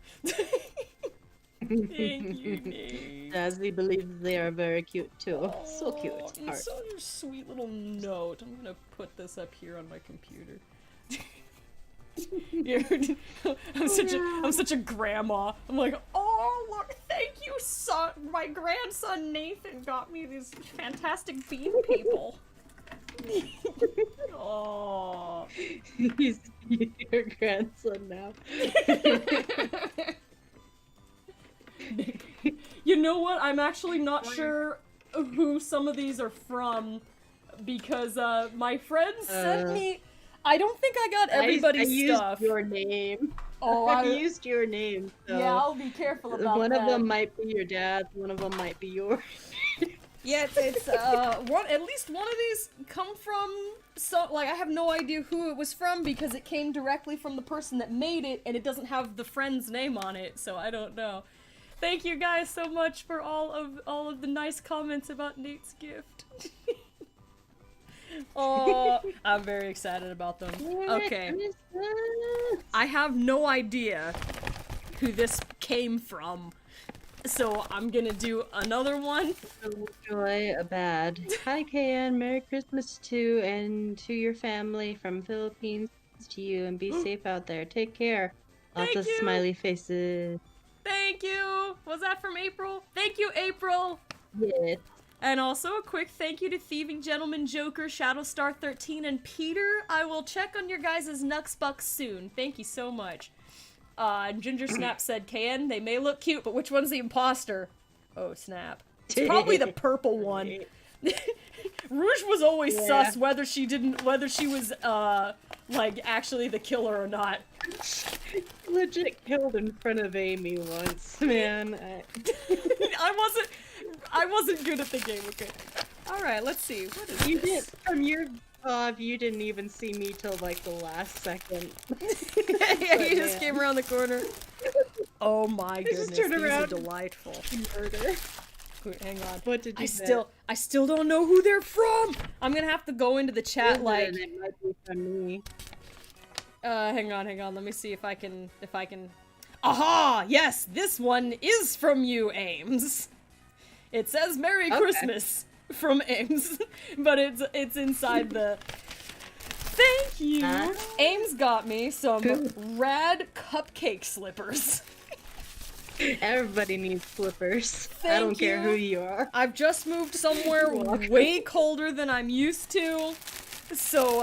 Thank you, Nate. Jazzy believes they are very cute too. So cute. Aw, Heart. it's such a sweet little note. I'm gonna put this up here on my computer. I'm such a grandma. I'm like, oh look, thank you, son. My grandson Nathan got me these fantastic bean people. Oh. He's your grandson now. You know what? I'm actually not sure who some of these are from because my friends sent me. I don't think I got everybody's I stuff. used your name. Oh, I used your name. So yeah, I'll be careful about one that. of them might be your dad's. One of them might be yours. Yeah, it's one, at least one of these come from, so, like, I have no idea who it was from because it came directly from the person that made it, and it doesn't have the friend's name on it, so I don't know. Thank you guys so much for all of the nice comments about Nate's gift. Oh, I'm very excited about them. Okay. I have no idea who this came from, so I'm gonna do another one. Joy, a bad. Hi, KN. Merry Christmas to and to your family from Philippines to you, and be safe out there. Take care. Lots Thank of you. smiley faces. Thank you! Was that from April? Thank you, April! Yes. And also a quick thank you to Thieving Gentleman, Joker, Shadowstar13, and Peter. I will check on your guys' Nux Bucks soon. Thank you so much. And Ginger Snap said, KN, they may look cute, but which one's the imposter? Oh, snap. It's probably the purple one. Rouge was always sus whether she was, like, actually the killer or not. Legit killed in front of Amy once, man. I wasn't good at the game, okay. Alright, let's see. What is You this? did from your you didn't even see me till like the last second. Yeah, you just came around the corner. Oh my goodness, just turned these around are delightful. Murder. Wait, hang on. What did you I still don't know who they're from! I'm gonna have to go into the chat like... It might be from me. hang on, let me see if I can... Aha! Yes, this one is from you, Ames! It says Merry Christmas from Ames, but it's inside the... Thank you! Ames got me some rad cupcake slippers. Everybody needs slippers. I Thank don't care you. who you are. I've just moved somewhere way colder than I'm used to, so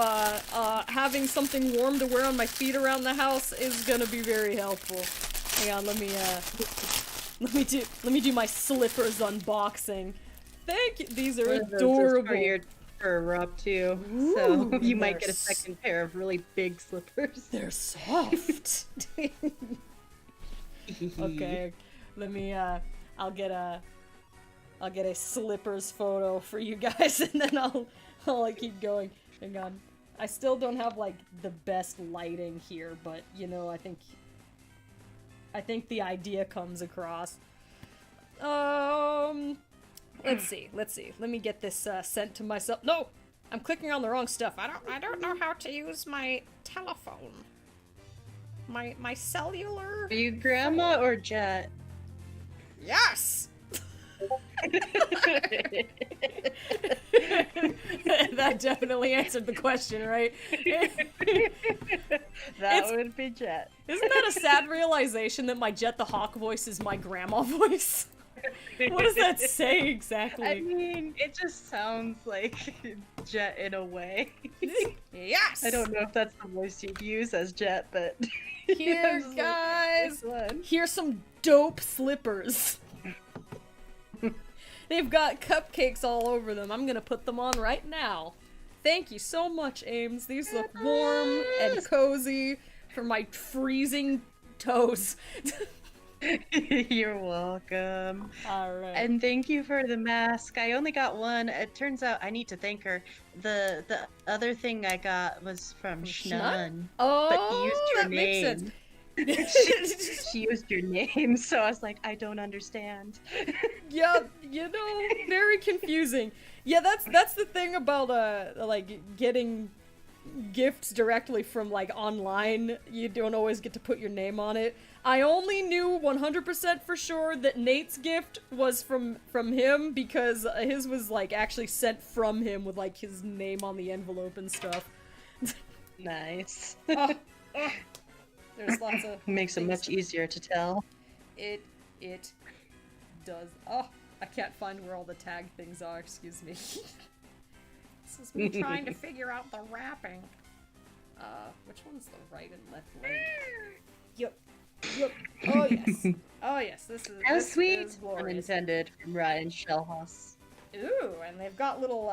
having something warm to wear on my feet around the house is gonna be very helpful. Hang on, let me do my slippers unboxing. Thank you. These are adorable. For your rub too, Ooh, so you might get a they're second pair of really big slippers. They're soft. Okay, let me I'll get a slippers photo for you guys, and then I'll like keep going. Hang on. I still don't have like the best lighting here, but you know, I think the idea comes across. Let's see. Let me get this sent to myself. No, I'm clicking on the wrong stuff. I don't know how to use my telephone. My cellular. Are you Grandma or Jet? Yes. That definitely answered the question, right? That would be Jet. Isn't that a sad realization that my Jet the Hawk voice is my grandma voice? What does that say exactly? I mean, it just sounds like Jet in a way. Yes! I don't know if that's the voice you'd use as Jet, but... Here, guys! Here's some dope slippers. They've got cupcakes all over them. I'm gonna put them on right now. Thank you so much, Ames. These look warm and cozy for my freezing toes. You're welcome. Alright. And thank you for the mask. I only got one. It turns out I need to thank her. The other thing I got was from Schnun. Oh, but he used your that name. makes sense. She used your name, so I was like, I don't understand. Yeah, you know, very confusing. Yeah, that's the thing about like getting gifts directly from like online. You don't always get to put your name on it. I only knew 100% for sure that Nate's gift was from him because his was like actually sent from him with like his name on the envelope and stuff. Nice. There's lots of Makes it much easier to tell. It does. Oh, I can't find where all the tag things are. Excuse me. This is me trying to figure out the wrapping. Which one's the right and left leg? Yep. Oh yes. Oh yes. This How sweet. is glorious. Unintended from Ryan Shellhouse. Ooh, and they've got little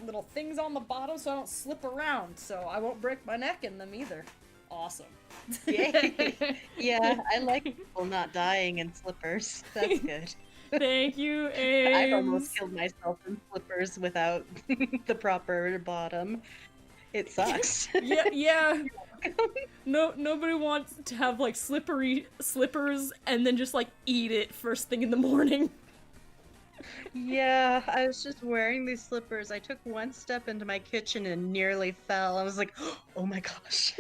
little things on the bottom so I don't slip around, so I won't break my neck in them either. Awesome. Yay. Yeah, I like people not dying in slippers. That's good. Thank you, I've almost Ames. killed myself in slippers without the proper bottom. It sucks. Yeah. No, nobody wants to have like slippery slippers and then just like eat it first thing in the morning. Yeah, I was just wearing these slippers. I took one step into my kitchen and nearly fell. I was like, oh my gosh.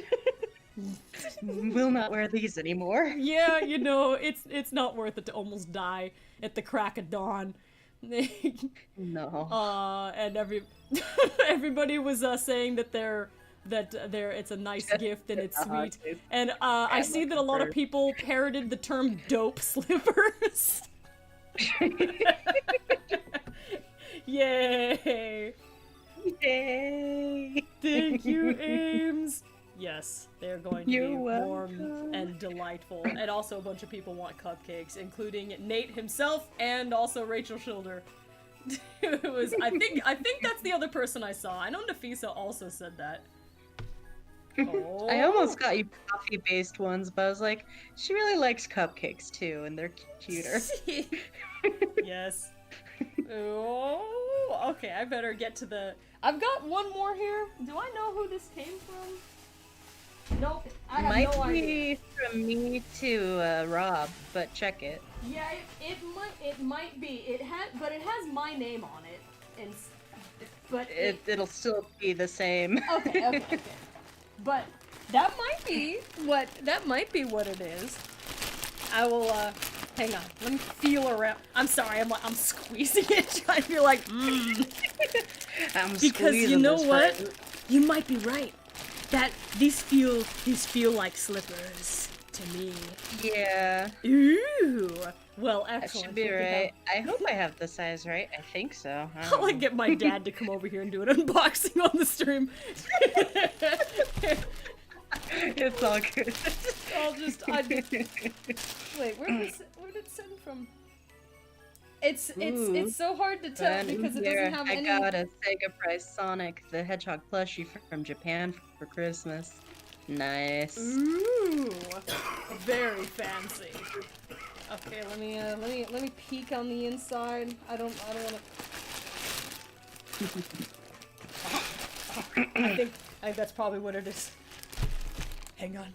Will not wear these anymore. Yeah, you know, it's not worth it to almost die at the crack of dawn. No. And everybody was saying that it's a nice gift and it's sweet. And I see that a lot of people parroted the term dope slippers. Yay! Yay! Thank you, Ames. Yes, they're going to You're be warm welcome. and delightful. And also a bunch of people want cupcakes, including Nate himself and also Rachel Schilder. It was I think that's the other person I saw. I know Nafisa also said that. Oh. I almost got you coffee-based ones, but I was like, she really likes cupcakes too, and they're cuter. Yes. Oh, okay, I better get to the... I've got one more here. Do I know who this came from? Nope, I have Might no be idea. from me to Rob, but check it. Yeah, it might be. It has my name on it, and but It'll still be the same. okay. But that might be what it is. I will hang on. Let me feel around. I'm sorry. I'm squeezing it, trying to be like, because you know what? You might be right. That these feel like slippers to me. Yeah, Ooh. Well, that excellent. should be right. I hope I have the size right. I think so. I I'll don't like know. get my dad to come over here and do an unboxing on the stream. It's all good. I just wait. Where did it send from? It's so hard to tell And because it here, doesn't have I any. got a Sega Prize Sonic the Hedgehog plushie from Japan for Christmas. Nice. Ooh, very fancy. Okay, let me peek on the inside. I don't want to. I think that's probably what it is. Hang on.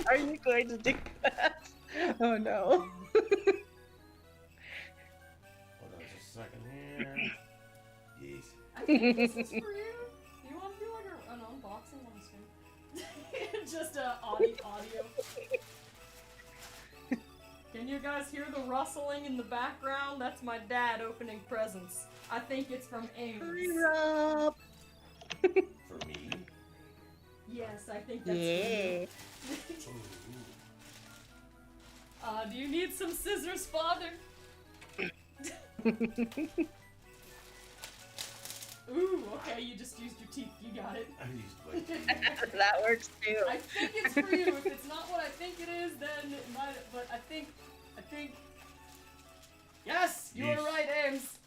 Are you going to do that? Oh no. Hold on just a second here. Yes. I think this is for you. You want to do like an unboxing on the stream? Just audio. Can you guys hear the rustling in the background? That's my dad opening presents. I think it's from Ames. Rob. For me. Yes, I think that's Yeah. for you. Do you need some scissors, father? Ooh, okay, you just used your teeth. You got it. I used my That works too. I think it's for you. If it's not what I think it is, then it might. But I think. Yes, you were Yes. right, Ames.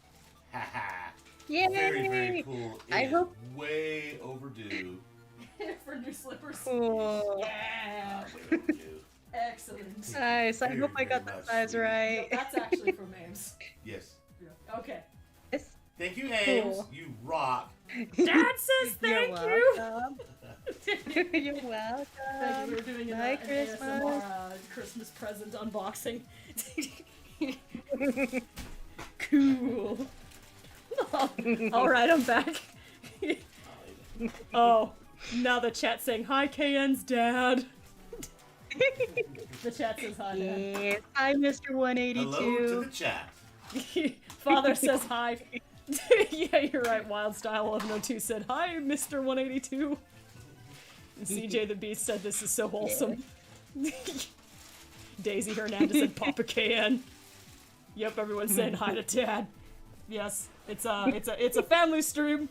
Haha. Yay! Very, very cool. I It is hope- way overdue. For new slippers. Cool. Yeah. Way overdue. Excellent. Nice. I Very, hope I got very the much size sweet. No, right. that's actually from Ames. Yes. Yeah. Okay. Yes. Thank you, Ames. Cool. You rock. Dad says thank You're you. welcome. Thank You're welcome. you. We're doing an, Merry an Christmas. ASMR Christmas present unboxing. Cool. All right, I'm back. Oh, now the chat's saying hi, KN's dad. The chat says hi, Dad. Yes. Hi, Mr. Hello to 182. the chat. Father says hi. Yeah, you're right. Wild Style 1102 said hi, Mr. 182. And CJ the Beast said this is so wholesome. Daisy Hernandez said Papa KN. Yep, everyone's saying hi to Dad. Yes, it's a family stream.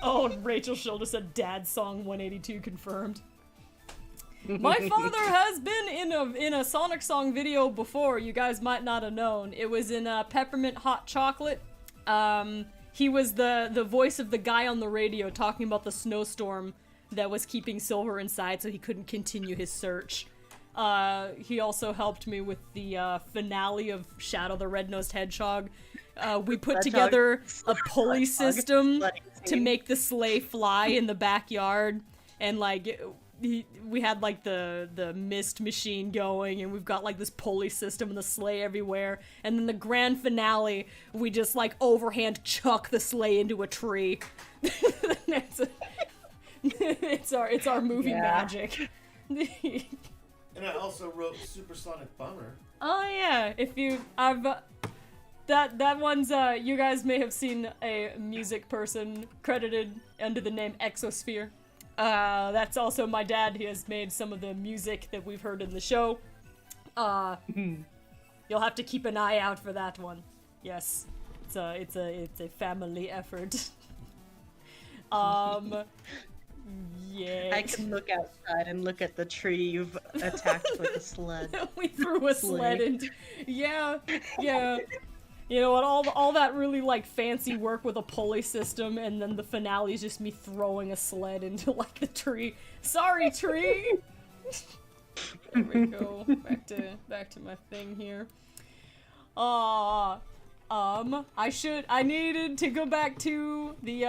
Oh, and Rachel Schilder said Dad song 182 confirmed. My father has been in a Sonic Song video before. You guys might not have known. It was in Peppermint Hot Chocolate. He was the voice of the guy on the radio talking about the snowstorm that was keeping Silver inside, so he couldn't continue his search. He also helped me with the finale of Shadow the Red-Nosed Hedgehog. We put together a pulley system to make the sleigh fly in the backyard, and like we had like the mist machine going, and we've got like this pulley system and the sleigh everywhere. And then the grand finale, we just like overhand chuck the sleigh into a tree. it's our movie magic. And I also wrote Supersonic Bummer. Oh yeah, that one's you guys may have seen a music person credited under the name Exosphere. That's also my dad. He has made some of the music that we've heard in the show. You'll have to keep an eye out for that one. Yes, it's a family effort. Yeah. I can look outside and look at the tree you've attacked with a sled. We threw a sled into. Yeah. You know what? All that really like fancy work with a pulley system, and then the finale is just me throwing a sled into like the tree. Sorry, tree. There we go. Back to my thing here. I needed to go back to the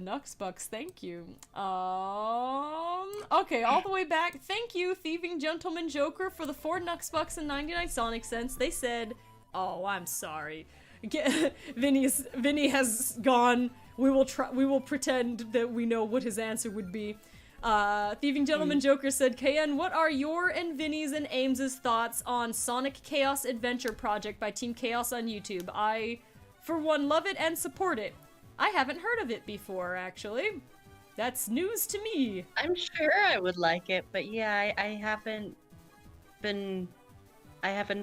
Nux Bucks. Thank you. Okay, all the way back. Thank you, Thieving Gentleman Joker, for the 4 Nux Bucks and 99 Sonic Cents. They said, "Oh, I'm sorry. Vinny has gone. We will pretend that we know what his answer would be." Thieving Gentleman Joker said, "KN, what are your and Vinny's and Ames's thoughts on Sonic Chaos Adventure Project by Team Chaos on YouTube? I, for one, love it and support it. I haven't heard of it before, actually. That's news to me." I'm sure I would like it, but yeah, I haven't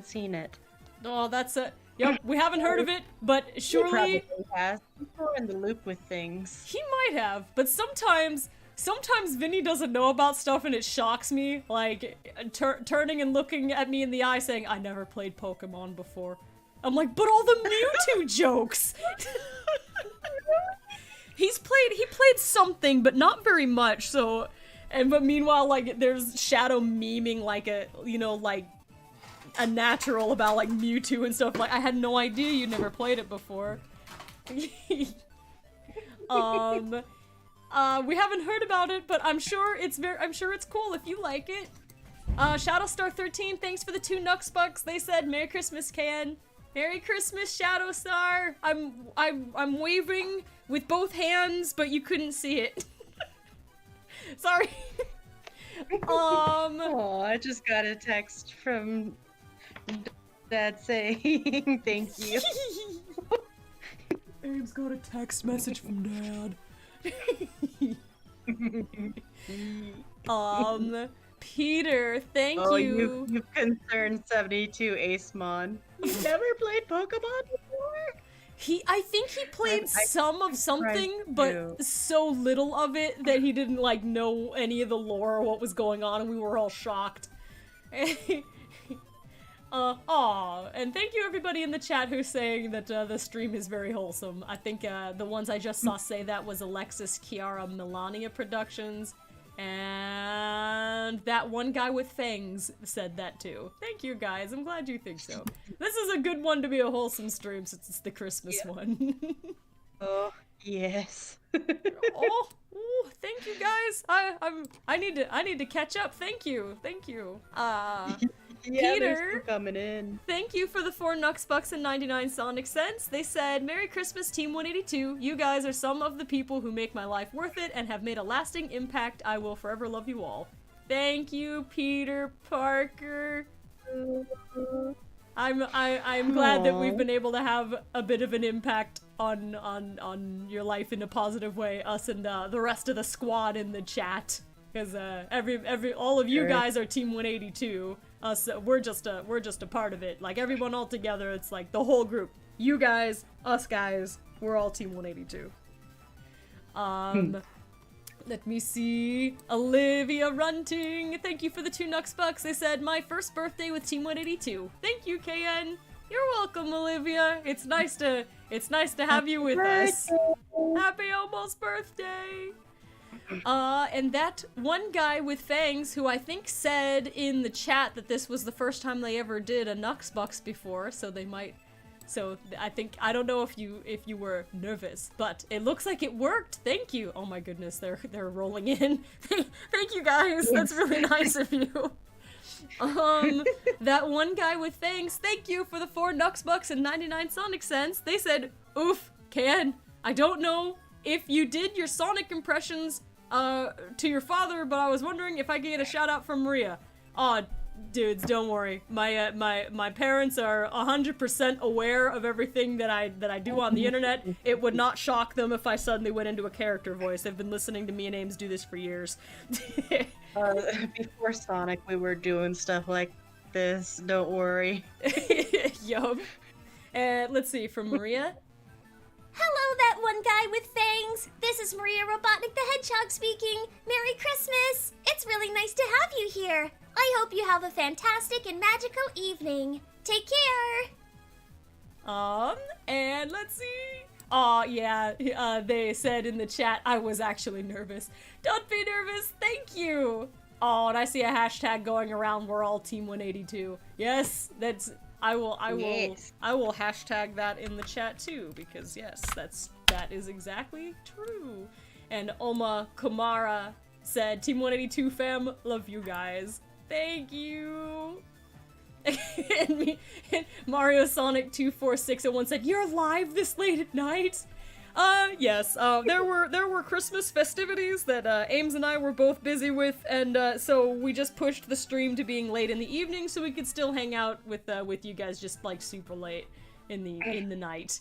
seen it. Oh, that's a... Yep, we haven't heard of it, but surely... He probably has. He's more in the loop with things. He might have, but sometimes Vinny doesn't know about stuff and it shocks me, like, turning and looking at me in the eye saying, "I never played Pokemon before." I'm like, but all the Mewtwo jokes! He played something, but not very much, so... But meanwhile, like, there's Shadow memeing like a natural about, like, Mewtwo and stuff. Like, I had no idea you'd never played it before. We haven't heard about it, but I'm sure it's cool if you like it. Shadowstar13, thanks for the 2 Nux Bucks. They said, "Merry Christmas, Ken." Merry Christmas, Shadowstar. I'm waving with both hands, but you couldn't see it. Sorry. Oh, I just got a text from Dad saying thank you. Ames got a text message from Dad. Peter, thank you. You've concerned 72 Acemon. You've never played Pokemon before? I think he played some of something, but so little of it that he didn't, like, know any of the lore or what was going on, and we were all shocked. And thank you everybody in the chat who's saying that the stream is very wholesome. I think the ones I just saw say that was Alexis, Kiara, Melania Productions, and that one guy with fangs said that too. Thank you guys, I'm glad you think so. This is a good one to be a wholesome stream since it's the Christmas one. Oh, yes. Oh, ooh, thank you guys. I need to catch up. Thank you. Yeah, Peter, coming in. Thank you for the 4 Nux Bucks and 99 Sonic Cents. They said, "Merry Christmas, Team 182. You guys are some of the people who make my life worth it and have made a lasting impact. I will forever love you all." Thank you, Peter Parker. I'm glad that we've been able to have a bit of an impact on your life in a positive way. Us and the rest of the squad in the chat, because all of you guys are Team 182. Us, we're just a part of it. Like, everyone all together, it's like the whole group. You guys, us guys, we're all Team 182. Let me see. Olivia Runting, thank you for the 2 Nux Bucks. They said, "My first birthday with Team 182. Thank you, KN. You're welcome, Olivia. It's nice to have you with us. Happy almost birthday. And that one guy with fangs, who I think said in the chat that this was the first time they ever did a Nux Bucks before, so they might. So I don't know if you were nervous, but it looks like it worked. Thank you. Oh my goodness, they're rolling in. Thank you guys. That's really nice of you. That one guy with fangs, thank you for the 4 Nux Bucks and 99 Sonic Cents. They said, oof, Can, I don't know if you did your Sonic impressions to your father, but I was wondering if I could get a shout out from Maria. Aw, dudes, don't worry. My parents are 100% aware of everything that I do on the internet. It would not shock them if I suddenly went into a character voice. They've been listening to me and Ames do this for years. Before Sonic, we were doing stuff like this. Don't worry. Yup. Let's see, from Maria. Hello, that one guy with fangs. This is Maria Robotnik the Hedgehog speaking. Merry Christmas. It's really nice to have you here. I hope you have a fantastic and magical evening. Take care. And let's see. Aw, yeah, they said in the chat I was actually nervous. Don't be nervous, thank you! Oh, and I see a hashtag going around, we're all Team 182. Yes, I will hashtag that in the chat too, because yes, that is exactly true. And Oma Kamara said, Team 182 fam, love you guys. Thank you! and Mario Sonic 24601 said, "You're live this late at night?" Yes. There were Christmas festivities that Ames and I were both busy with, and so we just pushed the stream to being late in the evening so we could still hang out with you guys just like super late in the night.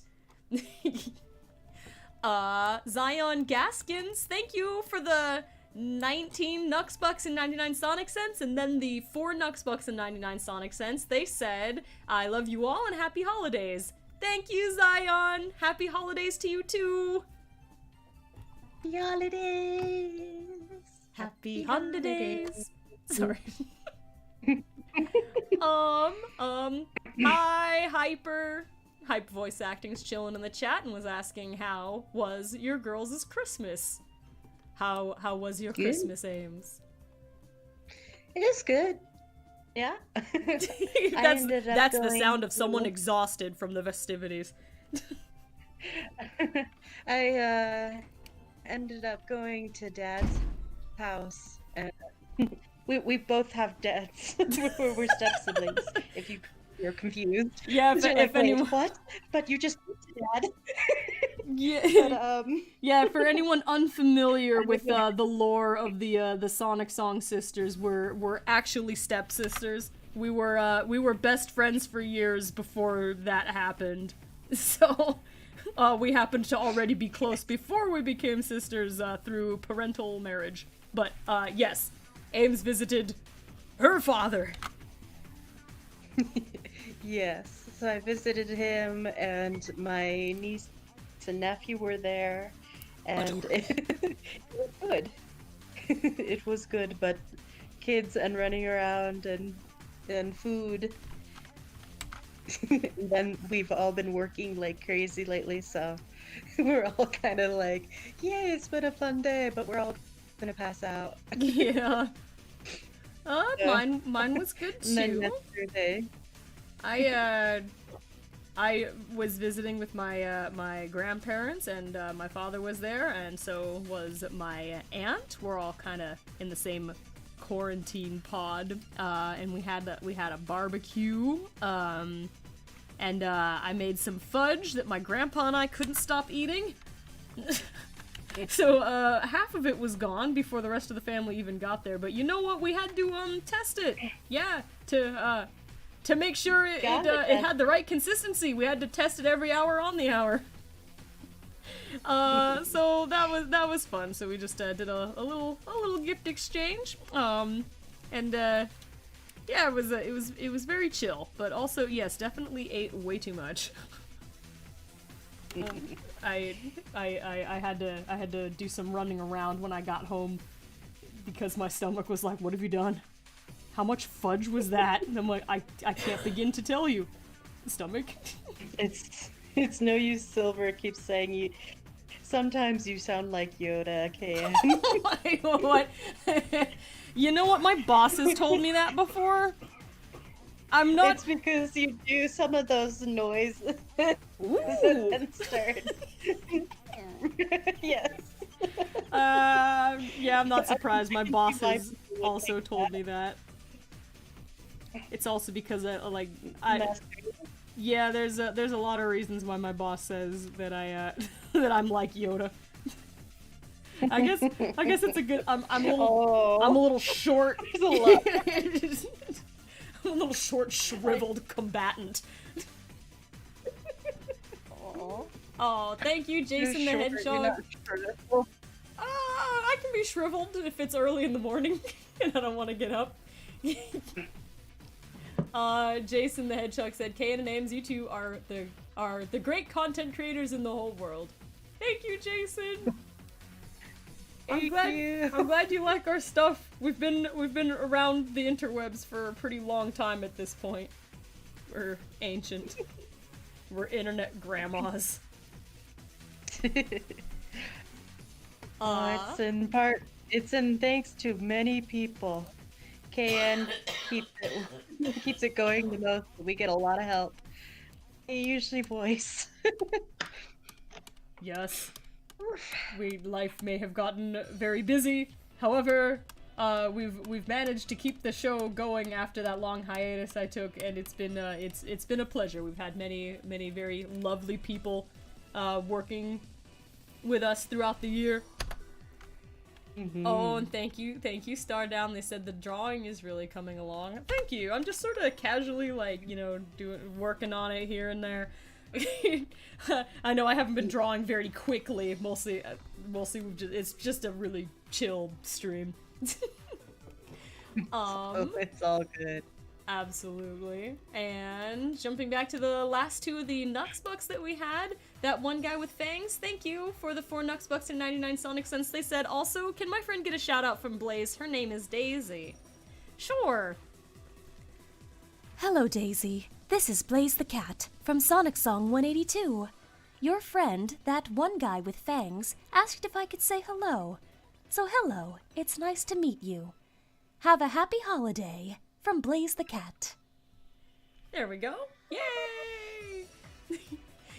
Zion Gaskins, thank you for the 19 Nux Bucks and 99 Sonic Cents, and then the 4 Nux Bucks and 99 Sonic Cents. They said, "I love you all and happy holidays." Thank you, Zion! Happy holidays to you too! Happy holidays! Happy holidays! Sorry. Hi, Hyper. Hype voice acting's chilling in the chat and was asking, how was your girls' Christmas? How was your Christmas, Ames? It is good. Yeah. That's the sound of someone exhausted from the festivities. I ended up going to Dad's house. And we both have dads. We're step siblings. If you're confused. Yeah, if anyone... what? But you just went to Dad. Yeah. But, yeah, for anyone unfamiliar with the lore of the Sonic Song sisters, we're actually stepsisters. We were best friends for years before that happened. So we happened to already be close before we became sisters through parental marriage. But yes, Ames visited her father. Yes, so I visited him, and my niece and nephew were there, and it was good. It was good, but kids and running around and food. And then we've all been working like crazy lately, so we're all kind of like, yay, it's been a fun day, but we're all gonna pass out. Yeah. Mine was good too. And then yesterday, I was visiting with my grandparents, and my father was there, and so was my aunt. We're all kind of in the same quarantine pod, and we had a barbecue, and I made some fudge that my grandpa and I couldn't stop eating. So half of it was gone before the rest of the family even got there. But you know what? We had to test it. Yeah, to make sure it had the right consistency. We had to test it every hour on the hour. So that was fun. So we just did a little gift exchange. Yeah, it was very chill. But also, yes, definitely ate way too much. I had to do some running around when I got home because my stomach was like, "What have you done? How much fudge was that?" And I'm like, I can't begin to tell you. Stomach. it's no use. Silver keeps saying Sometimes you sound like Yoda, Can. What? You know what? My boss has told me that before. I'm not. It's because you do some of those noises Ooh. and start. Yes. Yeah, I'm not surprised. My boss might has be doing also told me that. It's also because yeah, there's a lot of reasons why my boss says that that I'm like Yoda. I guess it's a good. I'm a little short. There's a lot. I'm a little short, shriveled combatant. Oh, thank you, Jason the Hedgehog. I can be shriveled if it's early in the morning and I don't want to get up. Jason the Hedgehog said, "Kayan and Ames, you two are the great content creators in the whole world." Thank you, Jason. I'm glad you like our stuff. We've been around the interwebs for a pretty long time at this point. We're ancient. We're internet grandmas. It's in thanks to many people. KN keeps it going the most. We get a lot of help. I usually voice. Yes. Life may have gotten very busy. However, we've managed to keep the show going after that long hiatus I took, and it's been a pleasure. We've had many very lovely people working with us throughout the year. Mm-hmm. Oh, and thank you, Stardown. They said the drawing is really coming along. Thank you. I'm just sort of casually working on it here and there. I know I haven't been drawing very quickly. Mostly it's just a really chill stream. It's all good. Absolutely. And jumping back to the last two of the Nux Bucks that we had, that one guy with fangs, thank you for the 4 Nux Bucks and 99 Sonic Cents. They said, also, can my friend get a shout out from Blaze? Her name is Daisy. Sure. Hello, Daisy. This is Blaze the Cat from Sonic Song 182. Your friend, that one guy with fangs, asked if I could say hello. So hello, it's nice to meet you. Have a happy holiday from Blaze the Cat. There we go. Yay!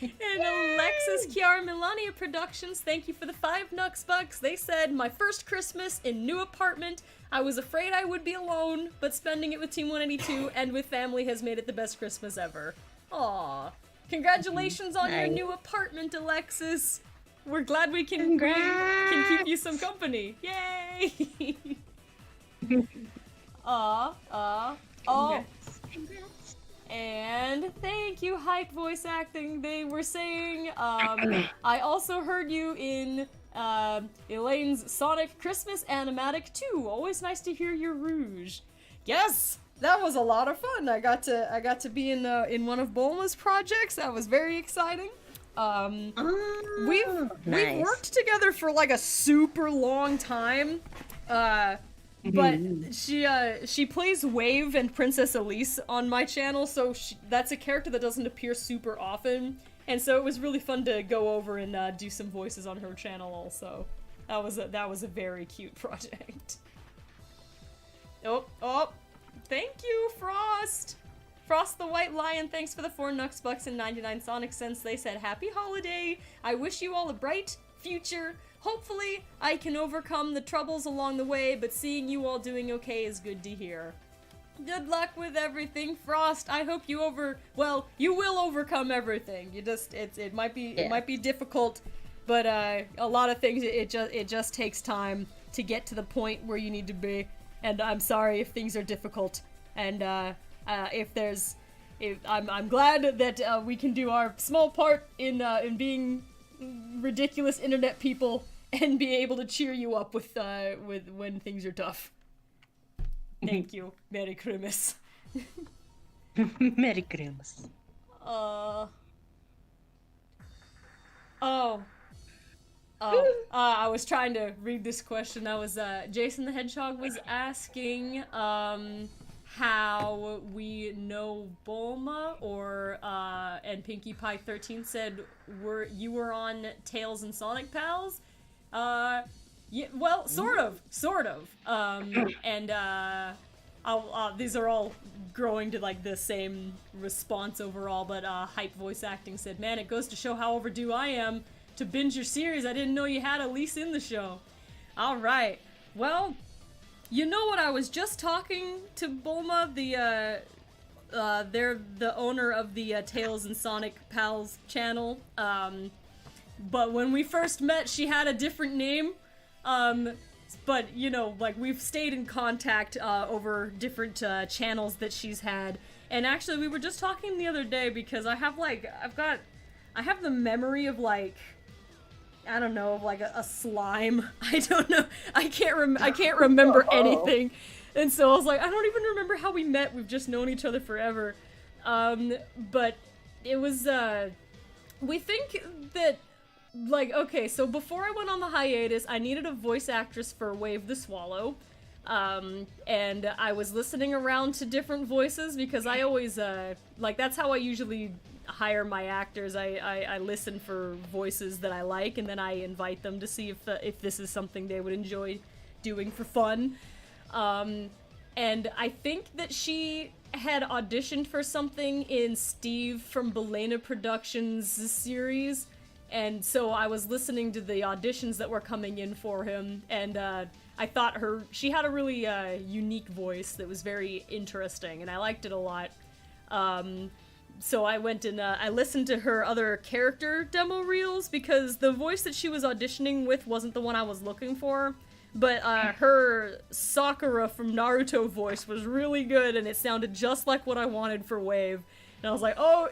And Alexis Kiara Melania Productions, thank you for the 5 Nux Bucks. They said, my first Christmas in new apartment. I was afraid I would be alone, but spending it with Team 182 and with family has made it the best Christmas ever. Aw. Congratulations on your new apartment, Alexis. We're glad we can keep you some company. Yay! Oh. Congrats. And thank you, Hype Voice Acting. They were saying, I also heard you in Elaine's Sonic Christmas Animatic 2. Always nice to hear your rouge. Yes, that was a lot of fun. I got to be in one of Bulma's projects. That was very exciting. We've worked together for like a super long time. But she plays Wave and Princess Elise on my channel, so that's a character that doesn't appear super often, and so it was really fun to go over and do some voices on her channel also. That was a very cute project. Oh, thank you, Frost! Frost the White Lion, thanks for the 4 Nux Bucks and 99 Sonic Cents. They said, happy holiday! I wish you all a bright future. Hopefully, I can overcome the troubles along the way, but seeing you all doing okay is good to hear. Good luck with everything, Frost. I hope you will overcome everything. It might be difficult, but a lot of things it just takes time to get to the point where you need to be. And I'm sorry if things are difficult. And I'm glad that we can do our small part in being ridiculous internet people and be able to cheer you up with when things are tough. Thank you. Merry Christmas. Merry Christmas. I was trying to read this question. That was Jason the Hedgehog was asking how we know Bulma and Pinkie Pie 13 said you were on Tails and Sonic Pals. Yeah, well, sort of. And these are all growing to like the same response overall, but Hype Voice Acting said, "Man, it goes to show how overdue I am to binge your series. I didn't know you had Elise in the show." All right. Well, you know what? I was just talking to Bulma, they're the owner of the Tails and Sonic Pals channel. But when we first met, she had a different name. But, you know, like, we've stayed in contact over different channels that she's had. And actually, we were just talking the other day because I have, like, I have the memory of, like, I don't know, of, like, a slime. I don't know. I can't remember anything. And so I was like, I don't even remember how we met. We've just known each other forever. But it was, we think that, like, okay, so before I went on the hiatus, I needed a voice actress for Wave the Swallow. And I was listening around to different voices because I always, like, that's how I usually hire my actors. I listen for voices that I like, and then I invite them to see if this is something they would enjoy doing for fun. And I think that she had auditioned for something in Steve from Belena Productions' series, and so I was listening to the auditions that were coming in for him, and I thought she had a really unique voice that was very interesting, and I liked it a lot. So I went and I listened to her other character demo reels because the voice that she was auditioning with wasn't the one I was looking for. But her Sakura from Naruto voice was really good, and it sounded just like what I wanted for Wave. And I was like, oh,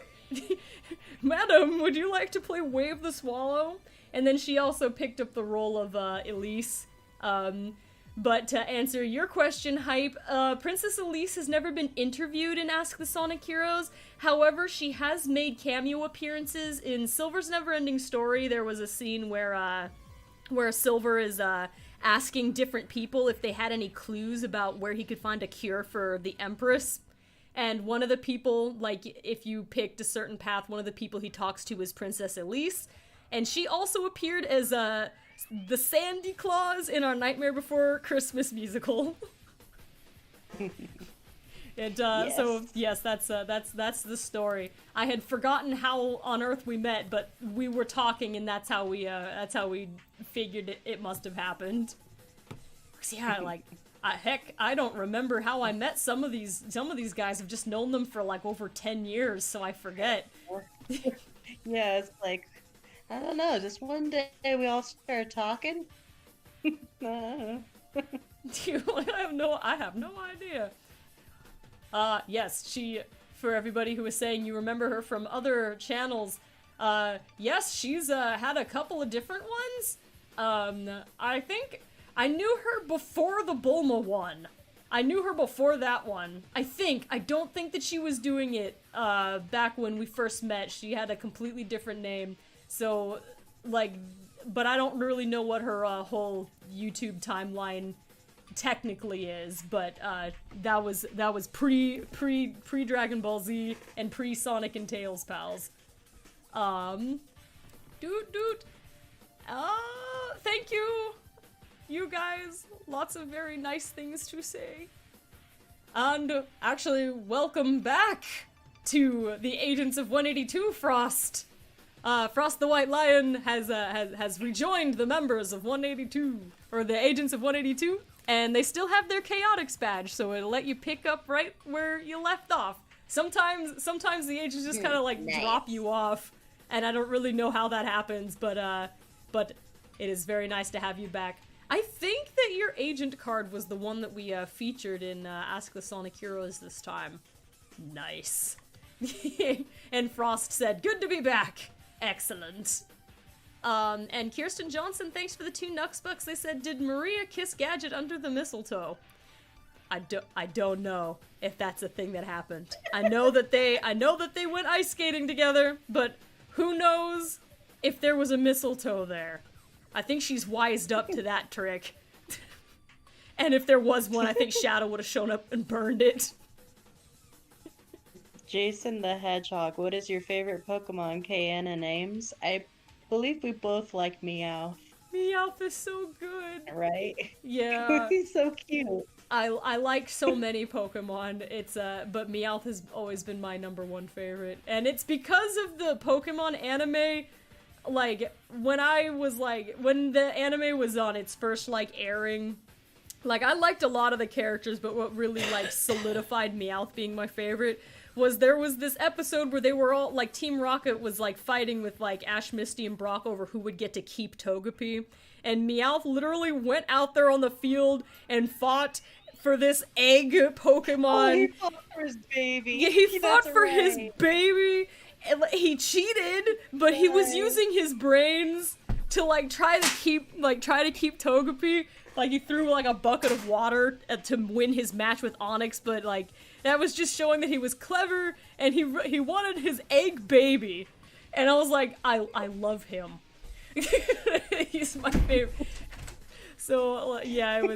madam, would you like to play Wave the Swallow? And then she also picked up the role of Elise. But to answer your question, Hype, Princess Elise has never been interviewed in Ask the Sonic Heroes. However, she has made cameo appearances in Silver's Neverending Story. There was a scene where Silver is asking different people if they had any clues about where he could find a cure for the Empress. And one of the people, like, if you picked a certain path, one of the people he talks to is Princess Elise. And she also appeared as the Sandy Claus in our Nightmare Before Christmas musical. And yes. So yes, that's the story. I had forgotten how on earth we met, but we were talking, and that's how we figured it must have happened. 'Cause yeah, like, heck, I don't remember how I met some of these guys. I've just known them for like over 10 years, so I forget. Yeah, it's like, I don't know, just one day we all started talking. I have no idea. Yes, for everybody who was saying you remember her from other channels, yes, she's had a couple of different ones. I think I knew her before the Bulma one. I knew her before that one. I don't think that she was doing it back when we first met. She had a completely different name. So, like, but I don't really know what her whole YouTube timeline technically is, but that was pre Dragon Ball Z and pre Sonic and Tails Pals. Thank you, you guys. Lots of very nice things to say. And actually, welcome back to the Agents of 182, Frost. Frost the White Lion has rejoined the members of 182, or the Agents of 182, and they still have their Chaotix badge, so it'll let you pick up right where you left off. Sometimes the agents just kind of like nice. Drop you off, and I don't really know how that happens, but it is very nice to have you back. I think that your agent card was the one that we featured in Ask the Sonic Heroes this time. Nice. And Frost said, "Good to be back." Excellent. And Kirsten Johnson, thanks for the 2 Nuxbucks. They said, "Did Maria kiss Gadget under the mistletoe?" I don't know if that's a thing that happened. I know that they went ice skating together, but who knows if there was a mistletoe there. I think she's wised up to that trick. And if there was one, I think Shadow would have shown up and burned it. Jason the Hedgehog, what is your favorite Pokemon, KN and Ames? I believe we both like Meowth, Meowth is so good. right? Yeah. He's so cute. I like so many Pokemon. It's but Meowth has always been my #1 favorite, and it's because of the Pokemon anime. Like when the anime was on its first like airing, like I liked a lot of the characters, but what really like solidified Meowth being my favorite was there was this episode where they were all like Team Rocket was like fighting with like Ash, Misty, and Brock over who would get to keep Togepi, and Meowth literally went out there on the field and fought for this egg Pokemon. Oh, he fought for his baby. Yeah, he fought That's for his right. baby. And, like, he cheated, but he was using his brains to like try to keep Togepi. Like he threw like a bucket of water to win his match with Onyx, but like that was just showing that he was clever and he wanted his egg baby. And I was like, I love him. He's my favorite. So yeah, it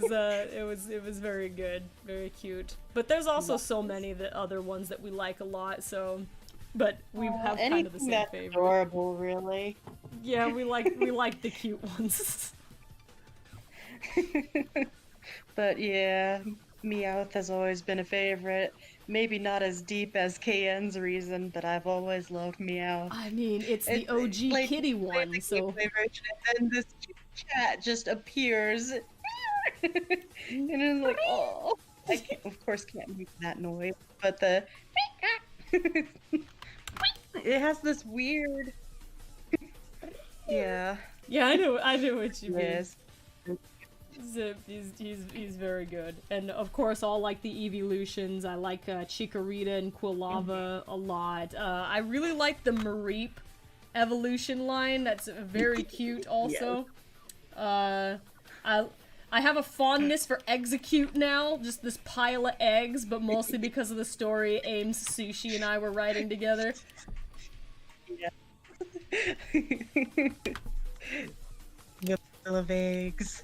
was very good, very cute. But there's also so many other ones that we like a lot. So, but we have kind of the same that's favorite. Adorable, really. Yeah, we like the cute ones. But yeah, Meowth has always been a favorite. Maybe not as deep as KN's reason, but I've always loved Meowth. I mean, it's the OG like, kitty play one, the so gameplay version, and then this chat just appears. And I'm like, oh. I of course can't make that noise, but the it has this weird yeah. yeah, I know what you mean. Yes. He's very good, and of course all like the evolutions. I like Chikorita and Quilava a lot. I really like the Mareep evolution line. That's very cute also. I have a fondness for Execute now, just this pile of eggs, but mostly because of the story Ames, Sushi, and I were writing together. Yeah. The pile of eggs.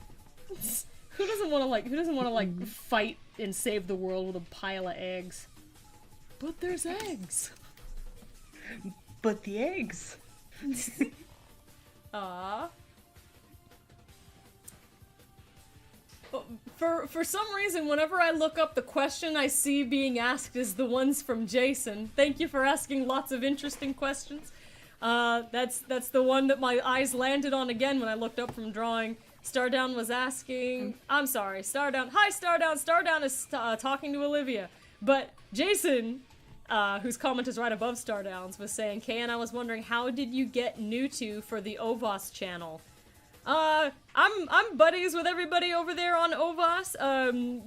Who doesn't want to like fight and save the world with a pile of eggs? But there's eggs. But the eggs. For some reason, whenever I look up the question I see being asked is the ones from Jason. Thank you for asking lots of interesting questions. That's the one that my eyes landed on again when I looked up from drawing. Stardown was asking... I'm sorry, Stardown. Hi, Stardown! Stardown is talking to Olivia. But Jason, whose comment is right above Stardown's, was saying, KN, I was wondering, how did you get Newtwo for the Ovos channel? I'm buddies with everybody over there on Ovos.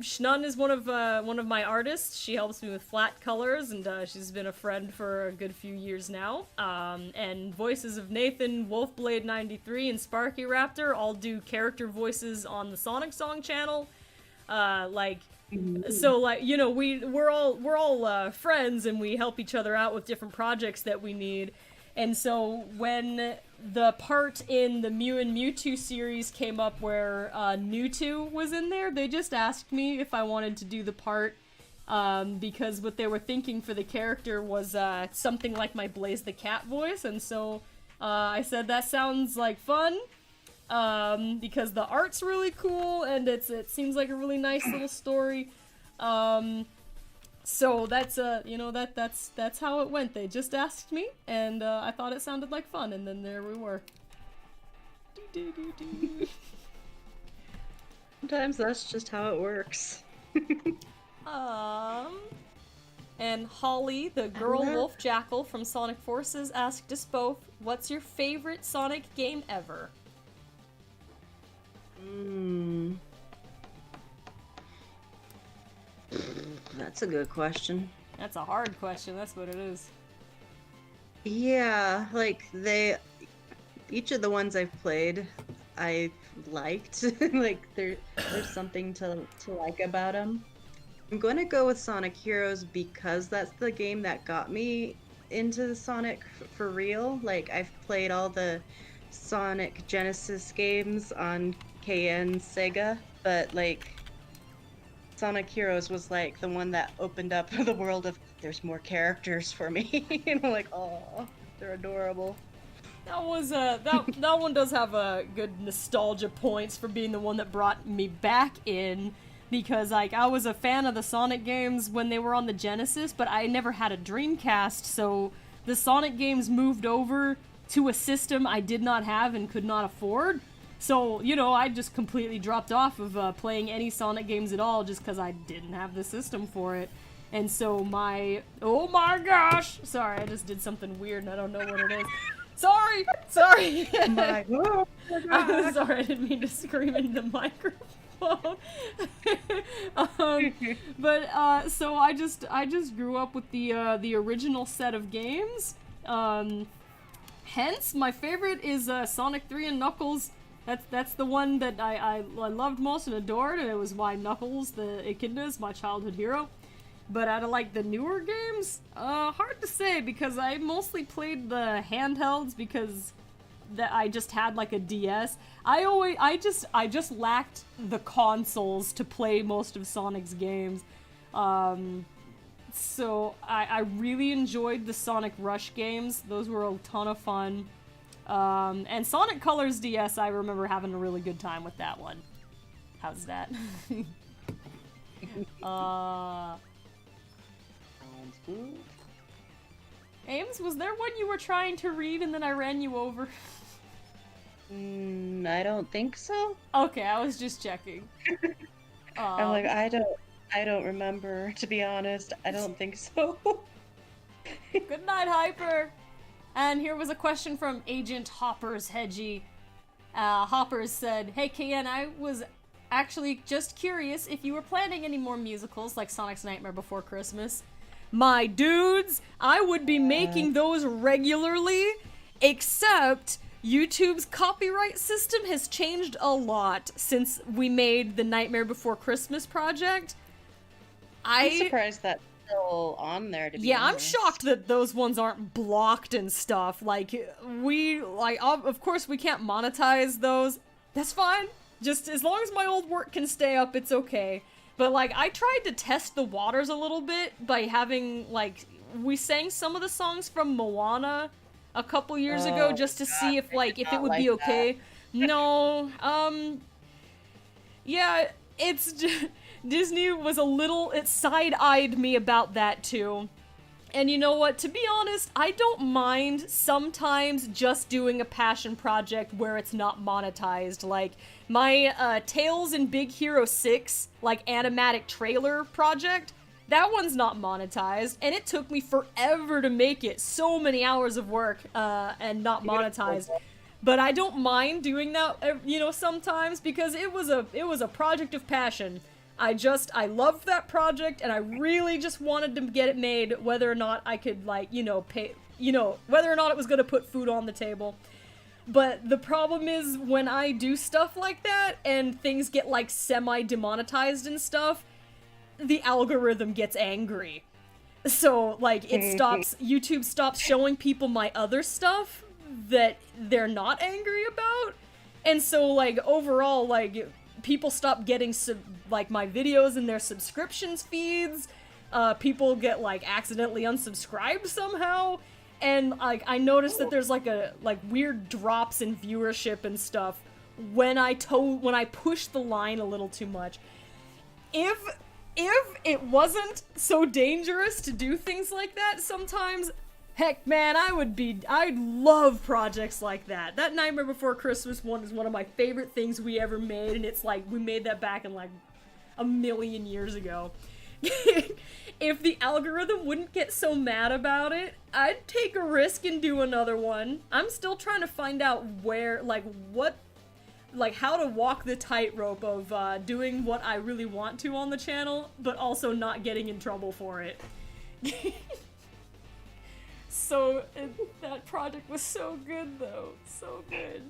Schnun is one of my artists. She helps me with flat colors, and she's been a friend for a good few years now. And voices of Nathan, Wolfblade93, and Sparky Raptor all do character voices on the Sonic Song channel. So like, you know, we're all friends, and we help each other out with different projects that we need. And so when the part in the Mew and Mewtwo series came up where Newtwo was in there, they just asked me if I wanted to do the part, because what they were thinking for the character was something like my Blaze the Cat voice, and so I said that sounds like fun, because the art's really cool, and it seems like a really nice little story. So that's that's how it went. They just asked me, and I thought it sounded like fun, and then there we were. Sometimes that's just how it works. And Holly, the girl wolf jackal from Sonic Forces, asked us both, "What's your favorite Sonic game ever?" That's a good question. That's a hard question. That's what it is. Yeah, like each of the ones I've played, I liked. Like there's something to like about them. I'm going to go with Sonic Heroes because that's the game that got me into Sonic for real. Like I've played all the Sonic Genesis games on KN Sega, but like Sonic Heroes was like the one that opened up the world of there's more characters for me. And I'm like, oh, they're adorable. That was that one does have a good nostalgia points for being the one that brought me back in, because like I was a fan of the Sonic games when they were on the Genesis, but I never had a Dreamcast, so the Sonic games moved over to a system I did not have and could not afford. So, you know, I just completely dropped off of playing any Sonic games at all just because I didn't have the system for it. And so oh my gosh! Sorry, I just did something weird and I don't know what it is. Sorry! My God. I'm sorry, I didn't mean to scream into the microphone. So I just grew up with the original set of games. Hence, my favorite is Sonic 3 and Knuckles. That's the one that I loved most and adored, and it was why Knuckles, the Echidna, is my childhood hero. But out of like the newer games, hard to say because I mostly played the handhelds because I just had like a DS. I just lacked the consoles to play most of Sonic's games. So I really enjoyed the Sonic Rush games. Those were a ton of fun. And Sonic Colors DS, I remember having a really good time with that one. How's that? Ames, was there one you were trying to read and then I ran you over? I don't think so. Okay, I was just checking. I'm like, I don't remember, to be honest. I don't think so. Good night, Hyper! And here was a question from Agent Hoppers Hedgie. Hoppers said, "Hey KN, I was actually just curious if you were planning any more musicals like Sonic's Nightmare Before Christmas." My dudes, I would be making those regularly, except YouTube's copyright system has changed a lot since we made the Nightmare Before Christmas project. I'm surprised that's still on there, to be honest. I'm shocked that those ones aren't blocked and stuff. Like, of course we can't monetize those. That's fine. Just as long as my old work can stay up, it's okay. But, like, I tried to test the waters a little bit by having, like, we sang some of the songs from Moana a couple years ago just to see if, like, if it would be okay. No, yeah, it's just, Disney was it side-eyed me about that too. And you know what, to be honest, I don't mind sometimes just doing a passion project where it's not monetized. Like, my Tales in Big Hero 6, like, animatic trailer project, that one's not monetized, and it took me forever to make it. So many hours of work, and not monetized. But I don't mind doing that, you know, sometimes, because it was a project of passion. I loved that project, and I really just wanted to get it made, whether or not I could, like, you know, pay, you know, whether or not it was gonna put food on the table. But the problem is, when I do stuff like that, and things get, like, semi-demonetized and stuff, the algorithm gets angry. So, like, YouTube stops showing people my other stuff that they're not angry about. And so, like, overall, like, people stop getting, like, my videos in their subscriptions feeds. People get, like, accidentally unsubscribed somehow. And, like, I noticed that there's, like, weird drops in viewership and stuff when I push the line a little too much. If it wasn't so dangerous to do things like that sometimes, heck, man, I'd love projects like that. That Nightmare Before Christmas one is one of my favorite things we ever made, and it's like, we made that back in, like, a million years ago. If the algorithm wouldn't get so mad about it, I'd take a risk and do another one. I'm still trying to find out where, like, how to walk the tightrope of doing what I really want to on the channel, but also not getting in trouble for it. So, that project was so good, though. So good.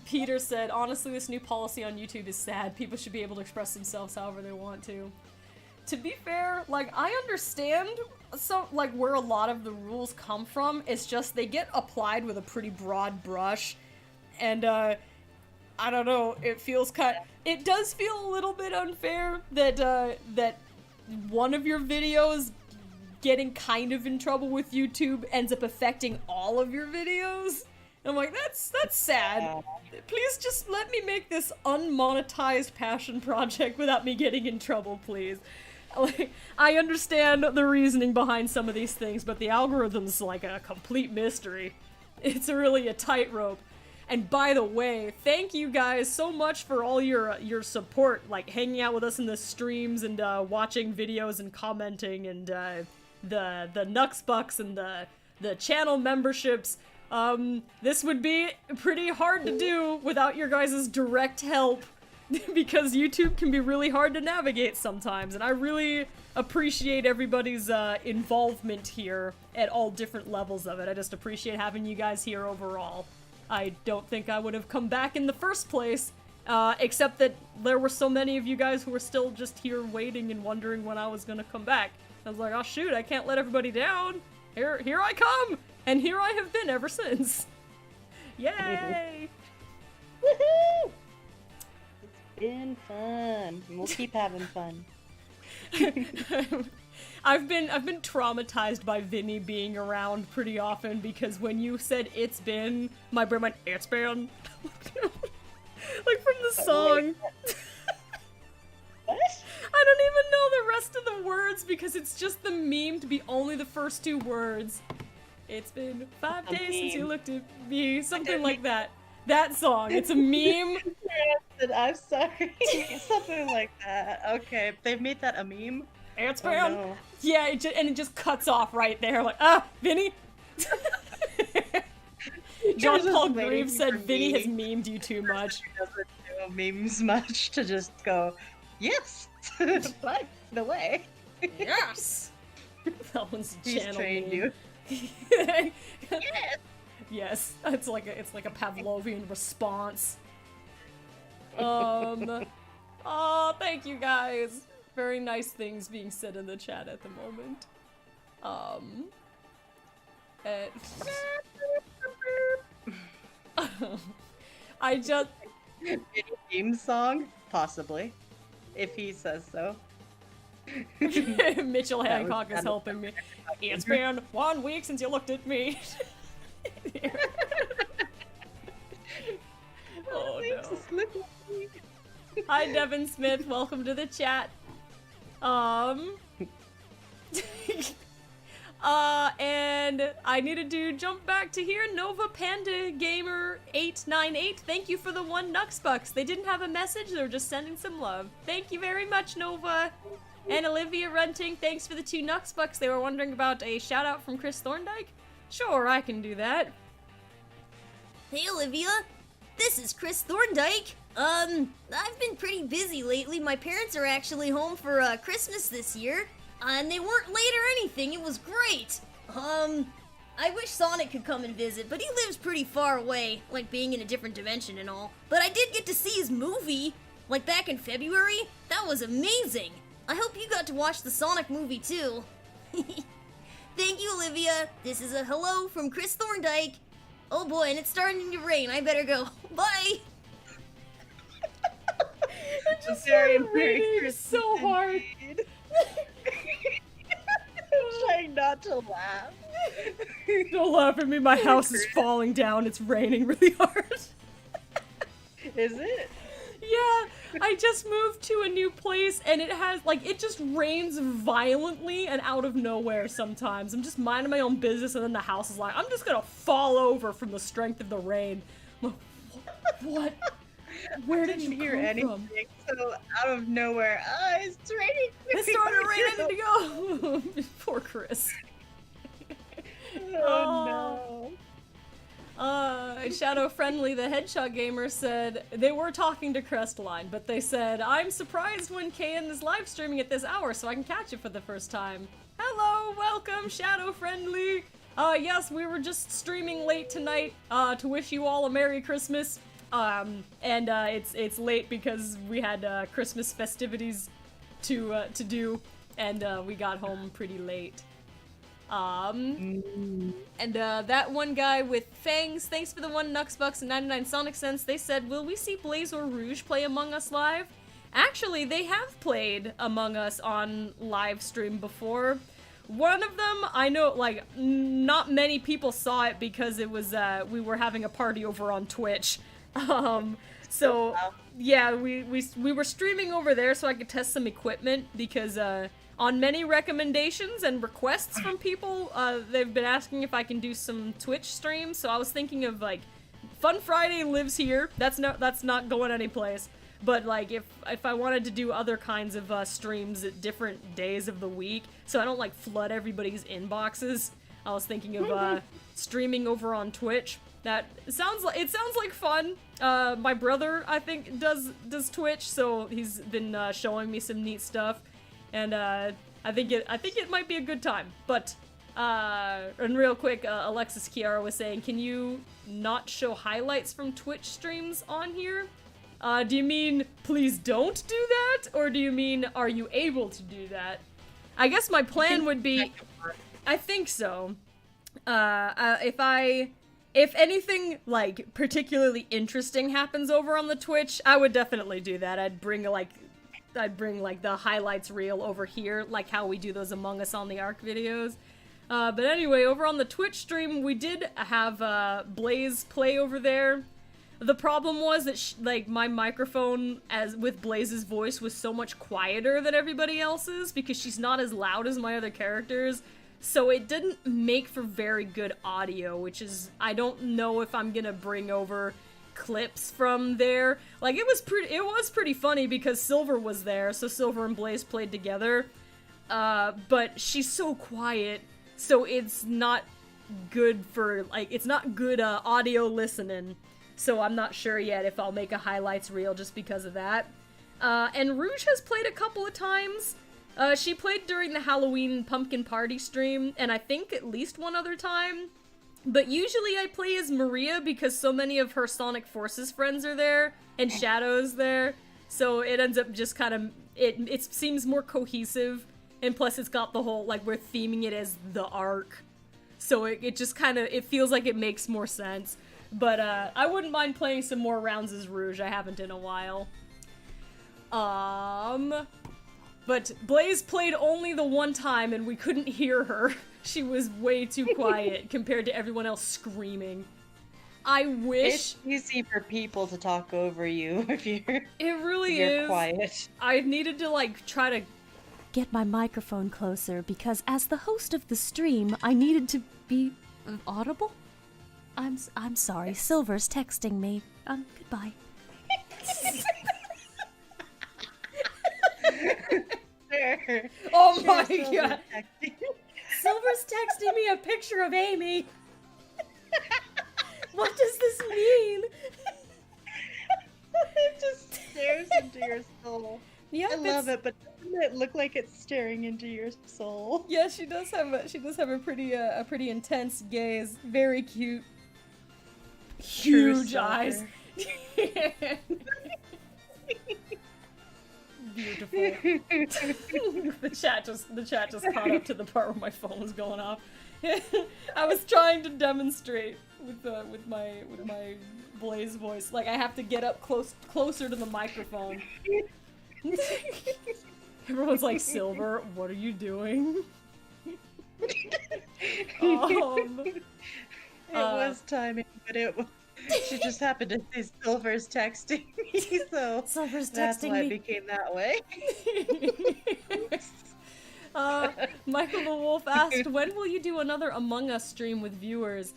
Peter said, honestly, this new policy on YouTube is sad. People should be able to express themselves however they want to. To be fair, like, I understand where a lot of the rules come from. It's just they get applied with a pretty broad brush. And, I don't know, it does feel a little bit unfair that, that one of your videos getting kind of in trouble with YouTube ends up affecting all of your videos. And I'm like, that's sad. Please just let me make this unmonetized passion project without me getting in trouble, please. Like, I understand the reasoning behind some of these things, but the algorithm's like a complete mystery. It's really a tightrope. And by the way, thank you guys so much for all your support, like hanging out with us in the streams and watching videos and commenting and the Nux Bucks and the channel memberships. This would be pretty hard to do without your guys' direct help. Because YouTube can be really hard to navigate sometimes, and I really appreciate everybody's involvement here at all different levels of it. I just appreciate having you guys here overall. I don't think I would have come back in the first place, except that there were so many of you guys who were still just here waiting and wondering when I was gonna come back. I was like, oh shoot, I can't let everybody down. Here I come! And here I have been ever since. Yay! Woohoo! Been fun. We'll keep having fun. I've been traumatized by Vinny being around pretty often because when you said it's been, my brain went, it's been. Like from the song. What? I don't even know the rest of the words because it's just the meme to be only the first two words. It's been 5 days since you looked at me. Something like that. That song. It's a meme. I'm sorry. Something like that. Okay, they've made that a meme. It's Oh, been. no. Yeah, and it just cuts off right there. Like, Vinny. John just Paul waiting Graves said for Vinny me. has memed you too much. He doesn't do memes much to just go, yes, by the way. Yes. That one's a He's channel trained meme. you. Yes. Yes, it's like a Pavlovian response. Oh, thank you guys. Very nice things being said in the chat at the moment. I just Theme song? Possibly. If he says so. Mitchell That was Hancock is kind of- helping me. It's been 1 week since you looked at me. Oh no. Hi Devin Smith, welcome to the chat. And I needed to jump back to here. Nova Panda Gamer 898, thank you for the 1 Nux Bucks. They didn't have a message, they were just sending some love. Thank you very much, Nova. And Olivia Runting, thanks for the 2 Nux Bucks. They were wondering about a shout out from Chris Thorndike. Sure, I can do that. Hey Olivia, this is Chris Thorndike. I've been pretty busy lately. My parents are actually home for Christmas this year, and they weren't late or anything. It was great. I wish Sonic could come and visit, but he lives pretty far away, like being in a different dimension and all. But I did get to see his movie, like back in February. That was amazing. I hope you got to watch the Sonic movie too. Thank you, Olivia. This is a hello from Chris Thorndike. Oh boy, and it's starting to rain. I better go. Bye. It just Very, started very raining Christmas so hard. indeed. I'm trying not to laugh. Don't laugh at me, my house is falling down. It's raining really hard. Is it? Yeah, I just moved to a new place and it has, like, it just rains violently and out of nowhere sometimes. I'm just minding my own business and then the house is like, I'm just gonna fall over from the strength of the rain. I'm like, what? Where did you Didn't hear come anything, from? so out of nowhere, it's raining. It started raining to go. Poor Chris. Oh no. Shadow Friendly, the Hedgehog Gamer, said they were talking to Crestline, but they said, I'm surprised when Kayan is live streaming at this hour so I can catch it for the first time. Hello, welcome, Shadow Friendly. Yes, we were just streaming late tonight, to wish you all a Merry Christmas. It's late because we had, Christmas festivities to do, and, we got home pretty late. And that one guy with Fangs, thanks for the 1 Nuxbucks and 99 Sonic Sense, they said, will we see Blaze or Rouge play Among Us live? Actually, they have played Among Us on live stream before. One of them, I know, like, not many people saw it because it was, we were having a party over on Twitch. So, yeah, we were streaming over there so I could test some equipment because, on many recommendations and requests from people, they've been asking if I can do some Twitch streams, so I was thinking of, like, Fun Friday lives here, that's not going anyplace, but, like, if I wanted to do other kinds of, streams at different days of the week, so I don't, like, flood everybody's inboxes, I was thinking of, streaming over on Twitch. It sounds like fun. My brother, I think, does Twitch, so he's been, showing me some neat stuff. And, I think it might be a good time, but, and real quick, Alexis Chiara was saying, can you not show highlights from Twitch streams on here? Do you mean, please don't do that? Or do you mean, are you able to do that? I guess my plan would be, I think so. If anything, like, particularly interesting happens over on the Twitch, I would definitely do that. I'd bring, like, the highlights reel over here, like how we do those Among Us on the Ark videos. But anyway, over on the Twitch stream, we did have, Blaze play over there. The problem was that, like, my microphone, as with Blaze's voice, was so much quieter than everybody else's, because she's not as loud as my other characters, so it didn't make for very good audio, which is, I don't know if I'm gonna bring over clips from there. Like, it was pretty funny because Silver was there, so Silver and Blaze played together, but she's so quiet, so it's not good for, like, it's not good, audio listening, so I'm not sure yet if I'll make a highlights reel just because of that. And Rouge has played a couple of times. She played during the Halloween pumpkin party stream, and I think at least one other time. But usually I play as Maria because so many of her Sonic Forces friends are there, and Shadow's there, so it ends up just kind of, it seems more cohesive, and plus it's got the whole, like, we're theming it as the Ark, so it just kind of, it feels like it makes more sense. But, I wouldn't mind playing some more rounds as Rouge, I haven't in a while. But Blaze played only the one time and we couldn't hear her. She was way too quiet compared to everyone else screaming. I wish... It's easy for people to talk over you if you're quiet. I needed to, like, try to Get my microphone closer because as the host of the stream, I needed to be audible. I'm sorry. Silver's texting me. Goodbye. Oh my god. Silver's texting me a picture of Amy. What does this mean? It just stares into your soul. Yeah, I love it, but doesn't it look like it's staring into your soul? Yeah, she does have a pretty intense gaze. Very cute. Huge eyes. Beautiful. the chat just caught up to the part where my phone was going off. I was trying to demonstrate with my Blaze voice. Like, I have to get up closer to the microphone. Everyone's like, Silver, what are you doing? It was timing, but she just happened to see Silver's texting me, so Silver's that's texting why me. it became that way. Michael the Wolf asked, when will you do another Among Us stream with viewers?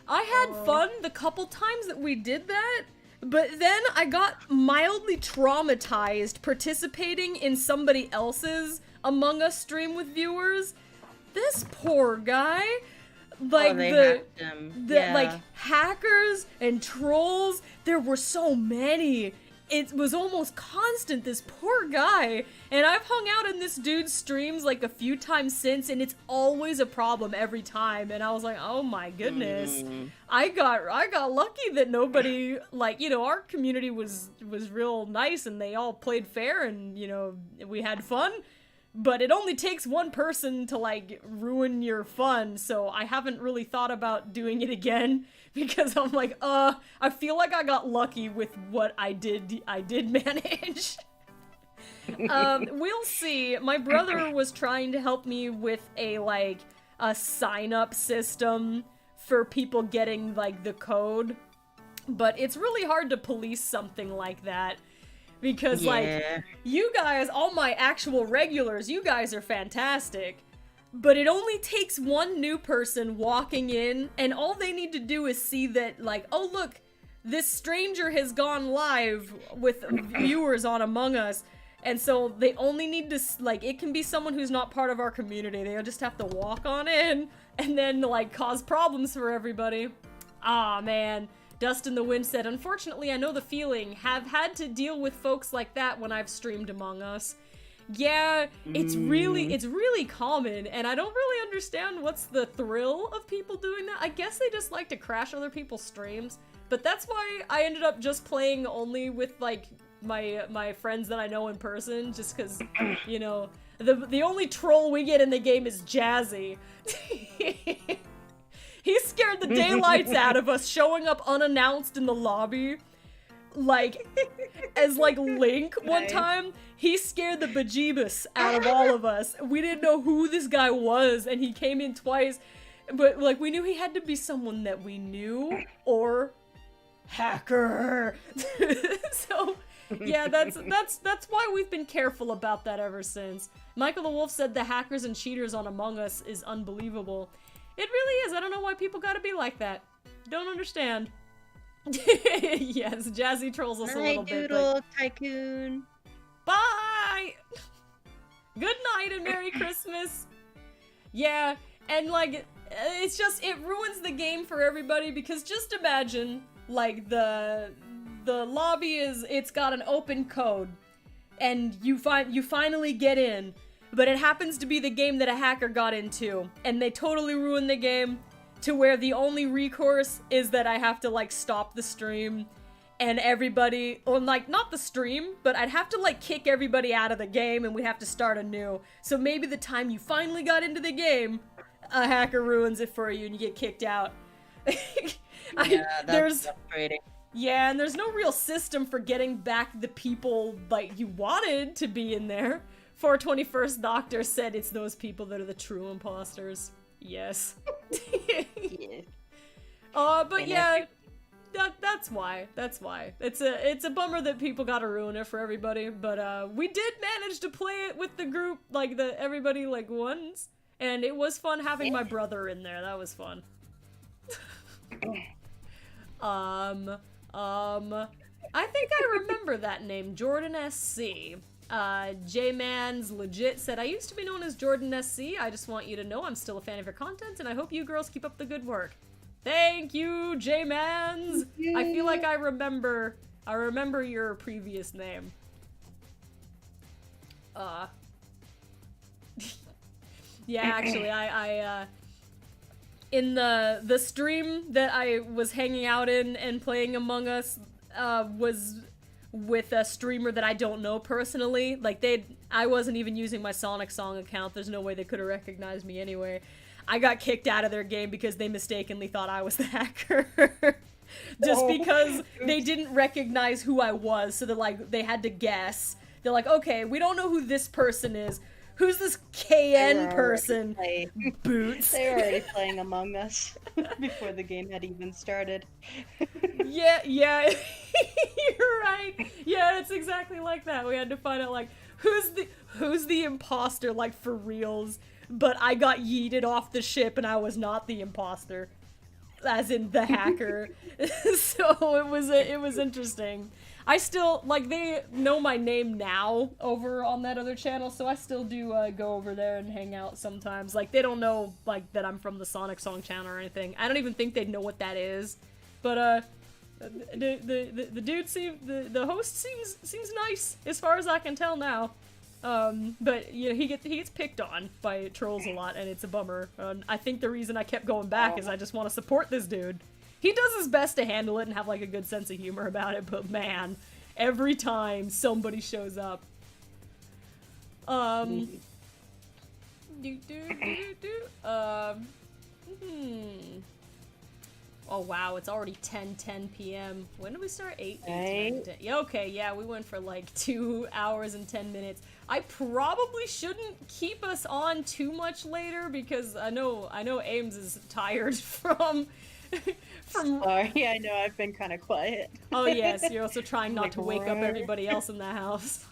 I had fun the couple times that we did that, but then I got mildly traumatized participating in somebody else's Among Us stream with viewers. This poor guy. Like, like, hackers and trolls, there were so many. It was almost constant, this poor guy. And I've hung out in this dude's streams, like, a few times since, and it's always a problem every time. And I was like, oh my goodness. I got lucky that nobody, like, you know, our community was real nice, and they all played fair, and, you know, we had fun. but it only takes one person to, like, ruin your fun, so I haven't really thought about doing it again, because I'm like, I feel like I got lucky with what I did manage. We'll see. My brother was trying to help me with a sign-up system for people getting, like, the code, but it's really hard to police something like that. Because, like, you guys, all my actual regulars, you guys are fantastic. But it only takes one new person walking in, and all they need to do is see that, like, oh, look, this stranger has gone live with viewers on Among Us. And so they only need to, like, it can be someone who's not part of our community. They just have to walk on in and then, like, cause problems for everybody. Aw, man. Dust in the Wind said, unfortunately, I know the feeling. Have had to deal with folks like that when I've streamed Among Us. Yeah, it's really common, and I don't really understand what's the thrill of people doing that. I guess they just like to crash other people's streams, but that's why I ended up just playing only with, like, my friends that I know in person, just because, you know, the only troll we get in the game is Jazzy. He scared the daylights out of us, showing up unannounced in the lobby, like, as, like, Link one time. He scared the bejeebus out of all of us. We didn't know who this guy was, and he came in twice, but, like, we knew he had to be someone that we knew, or hacker. So, yeah, that's why we've been careful about that ever since. Michael the Wolf said the hackers and cheaters on Among Us is unbelievable. It really is. I don't know why people gotta be like that. Don't understand. Yes, Jazzy trolls us a little bit. Doodle Tycoon. Bye! Good night and Merry Christmas! Yeah, and, like, it's just, it ruins the game for everybody, because just imagine, like, the lobby it's got an open code, and you finally get in, but it happens to be the game that a hacker got into, and they totally ruin the game to where the only recourse is that I have to, like, stop the stream, and everybody, or, like, not the stream, but I'd have to, like, kick everybody out of the game, and we have to start anew. So maybe the time you finally got into the game, a hacker ruins it for you and you get kicked out. That's frustrating. Yeah, and there's no real system for getting back the people, like, you wanted to be in there. 421st Doctor said it's those people that are the true imposters. Yes. Yeah. But yeah, that's why. It's a bummer that people gotta ruin it for everybody, but we did manage to play it with the group, like, everybody, like, once, and it was fun having my brother in there. That was fun. I think I remember that name, Jordan SC. J-Man's legit said, I used to be known as Jordan SC. I just want you to know I'm still a fan of your content, and I hope you girls keep up the good work. Thank you, J-Mans! I feel like I remember your previous name. Yeah, actually, I in the stream that I was hanging out in and playing Among Us, was with a streamer that I don't know personally. Like, I wasn't even using my Sonic Song account. There's no way they could have recognized me anyway. I got kicked out of their game because they mistakenly thought I was the hacker. Just because they didn't recognize who I was, so they had to guess. They're like, okay, we don't know who this person is. Who's this KN person? Boots. They were already playing Among Us before the game had even started. Yeah, you're right. Yeah, it's exactly like that. We had to find out, like, who's the imposter, like, for reals. But I got yeeted off the ship and I was not the imposter. As in the hacker. So it was interesting. I still, like, they know my name now over on that other channel, so I still do go over there and hang out sometimes. Like, they don't know, like, that I'm from the Sonic Song channel or anything. I don't even think they'd know what that is. But, the dude the host seems nice, as far as I can tell now. But, you know, he gets picked on by trolls a lot, and it's a bummer. I think the reason I kept going back is I just want to support this dude. He does his best to handle it and have, like, a good sense of humor about it, but man, every time somebody shows up. Oh wow, it's already 10 p.m. When did we start? 8, 8, Right. 9, 10. Yeah, okay, yeah, we went for like 2 hours and 10 minutes. I probably shouldn't keep us on too much later because I know Ames is tired from Sorry, I know I've been kind of quiet. Oh yes, you're also trying not Like, to wake up "What?" everybody else in the house.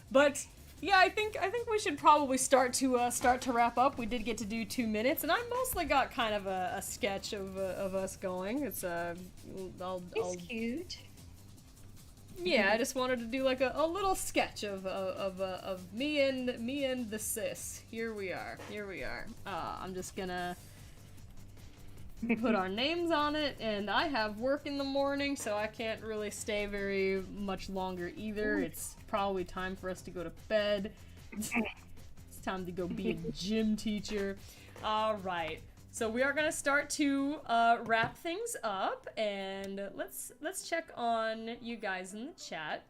But yeah, I think we should probably start to wrap up. We did get to do 2 minutes, and I mostly got kind of a sketch of us going. It's It's cute. yeah, I just wanted to do like a little sketch of me and the sis. Here we are. I'm just gonna put our names on it, and I have work in the morning, so I can't really stay very much longer either. It's probably time for us to go to bed. It's time to go be a gym teacher. All right. So we are gonna start to wrap things up, and let's check on you guys in the chat.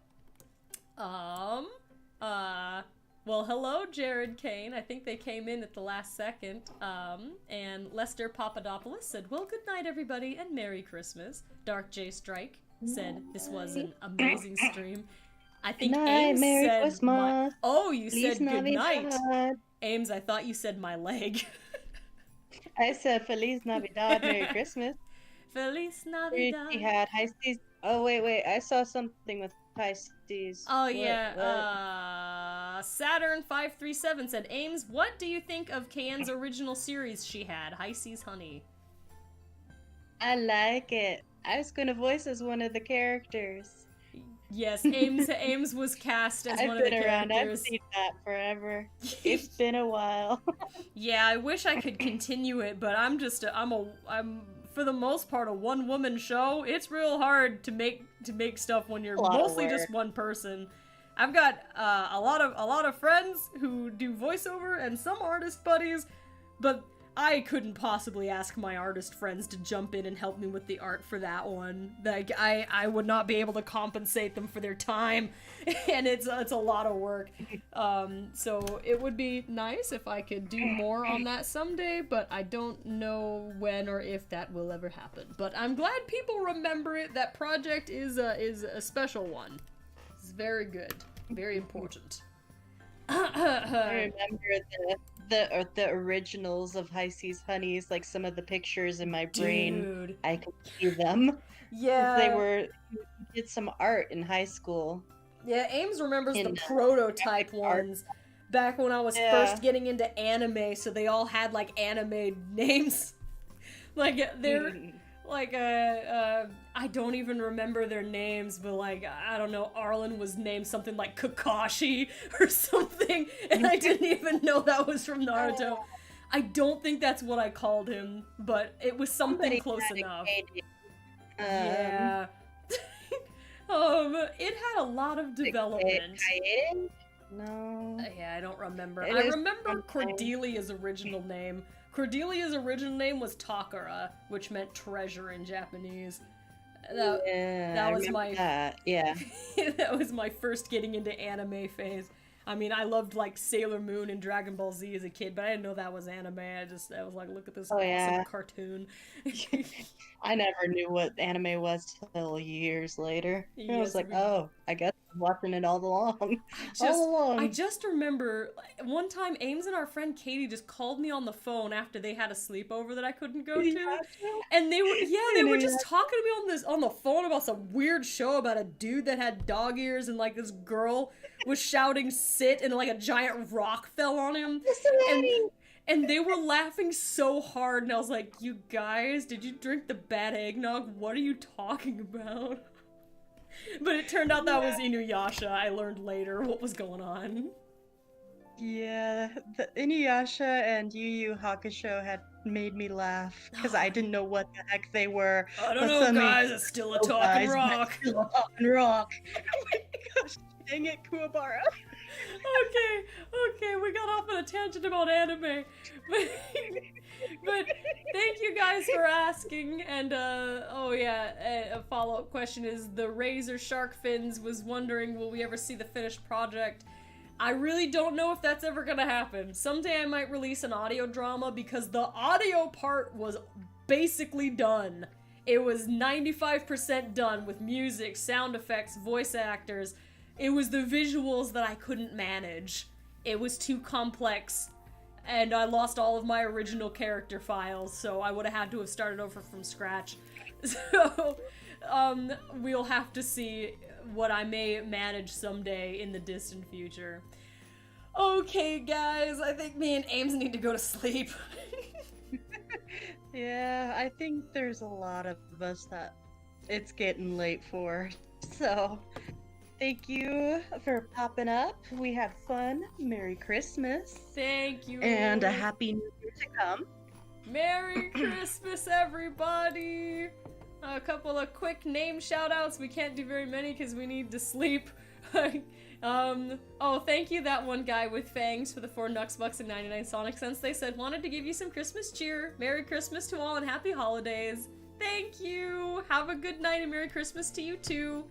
Well, hello, Jared Kane. I think they came in at the last second. And Lester Papadopoulos said, well, good night, everybody, and Merry Christmas. Dark J Strike said this was an amazing stream. I think Night, Ames Merry said Christmas. Oh, you Feliz said good night. Navidad. Ames, I thought you said my leg. I said Feliz Navidad, Merry Christmas. Feliz He Navidad. had high seas. Oh, wait, I saw something with high seas. Oh What? yeah, Saturn 537 said, Ames, what do you think of Cayenne's original series she had, High Seas Honey? I like it. I was gonna voice as one of the characters. Yes, Ames was cast as I've one of the been around. I've characters. seen that forever. It's been a while. Yeah, I wish I could continue it, but I'm for the most part a one-woman show. It's real hard to make stuff when you're A lot of mostly just work. one person. I've got a lot of friends who do voiceover and some artist buddies, but I couldn't possibly ask my artist friends to jump in and help me with the art for that one. Like I would not be able to compensate them for their time, and it's a lot of work. So it would be nice if I could do more on that someday, but I don't know when or if that will ever happen. But I'm glad people remember it. That project is a special one. It's very good, very important. I remember the originals of High Seas Honeys, like some of the pictures in my brain. Dude. I could see them. Yeah. They did some art in high school. Yeah, Ames remembers the In prototype art. ones back when I was Yeah. first getting into anime, so they all had like anime names. Like they're like I don't even remember their names, but like I don't know, Arlen was named something like Kakashi or something, and I didn't even know that was from Naruto. I don't think that's what I called him, but it was something close enough. Yeah. It had a lot of development. Kaeden? No. Yeah, I don't remember. It I is remember something. Cordelia's original name. Cordelia's original name was Takara, which meant treasure in Japanese. That I was remember my that. Yeah. that was my first getting into anime phase. I mean, I loved like Sailor Moon and Dragon Ball Z as a kid, but I didn't know that was anime. I was like, look at this awesome yeah. cartoon. I never knew what anime was till years later. I Yes, was like, we- oh, I guess I'm watching it all along. all along. I just remember one time Ames and our friend Katie just called me on the phone after they had a sleepover that I couldn't go to. And they were just talking to me on the phone about some weird show about a dude that had dog ears, and like this girl was shouting sit and like a giant rock fell on him. And they were laughing so hard, and I was like, you guys, did you drink the bad eggnog? What are you talking about? But it turned out that was Inuyasha. I learned later what was going on. Yeah, the Inuyasha and Yu Yu Hakusho had made me laugh because I didn't know what the heck they were. I don't But know, suddenly- guys, it's still a Oh, talking guys, but rock. it's still a talking rock. Oh my gosh, dang it, Kuwabara. Okay, we got off on a tangent about anime. But thank you guys for asking. And a follow-up question is, the Razor Shark Fins was wondering, will we ever see the finished project? I really don't know if that's ever gonna happen. Someday I might release an audio drama because the audio part was basically done. It was 95% done with music, sound effects, voice actors. It was the visuals that I couldn't manage. It was too complex, and I lost all of my original character files, so I would have had to have started over from scratch. So, we'll have to see what I may manage someday in the distant future. Okay, guys, I think me and Ames need to go to sleep. Yeah, I think there's a lot of us that it's getting late for. So, thank you for popping up. We had fun. Merry Christmas. Thank you. And a Happy New Year to come. Merry Christmas, everybody! A couple of quick name shout-outs. We can't do very many because we need to sleep. Oh, thank you, that one guy with fangs, for the 4 Nux Bucks and 99 Sonic Cents. They said, wanted to give you some Christmas cheer. Merry Christmas to all and happy holidays. Thank you! Have a good night and Merry Christmas to you too.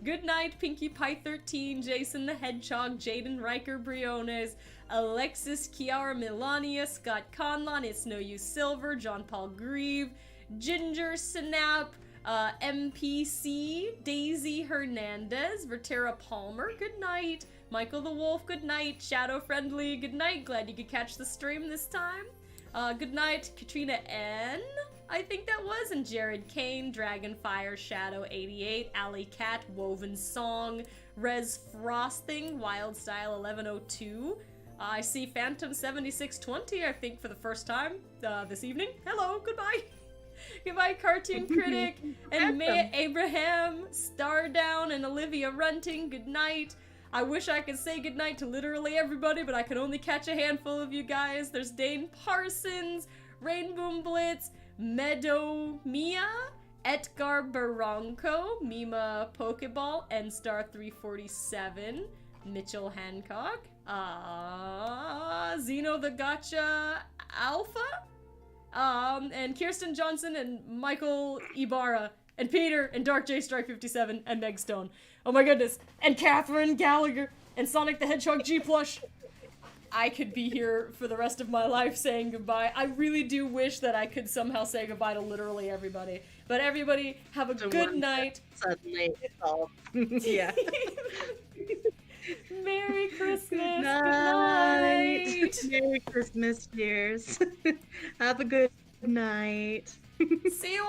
Good night, Pinkie Pie 13, Jason the Hedgehog, Jaden Riker Briones, Alexis Kiara Melania, Scott Conlon, It's No Use Silver, John Paul Grieve, Ginger Snap, MPC, Daisy Hernandez, Vertera Palmer, good night, Michael the Wolf, good night, Shadow Friendly, good night, glad you could catch the stream this time, good night, Katrina N, I think that was, and Jared Kane, Dragonfire, Shadow 88, Alley Cat, Woven Song, Rez Frosting, Wildstyle 1102, I see Phantom 7620, I think for the first time this evening. Hello, goodbye. Goodbye, Cartoon Critic, and Maya Abraham, Stardown, and Olivia Runting, good night. I wish I could say goodnight to literally everybody, but I can only catch a handful of you guys. There's Dane Parsons, Rainbow Blitz, Meadow Mia, Edgar Baronco, Mima Pokeball, N-Star 347, Mitchell Hancock, Zeno the Gotcha Alpha, and Kirsten Johnson and Michael Ibarra and Peter and Dark J Strike 57 and Meg Stone. Oh my goodness. And Catherine Gallagher and Sonic the Hedgehog G Plush. I could be here for the rest of my life saying goodbye. I really do wish that I could somehow say goodbye to literally everybody. But everybody, have a good night. Suddenly, it's all... yeah. Merry Christmas. Good Night. night. Merry Christmas, cheers. Have a good night. See you on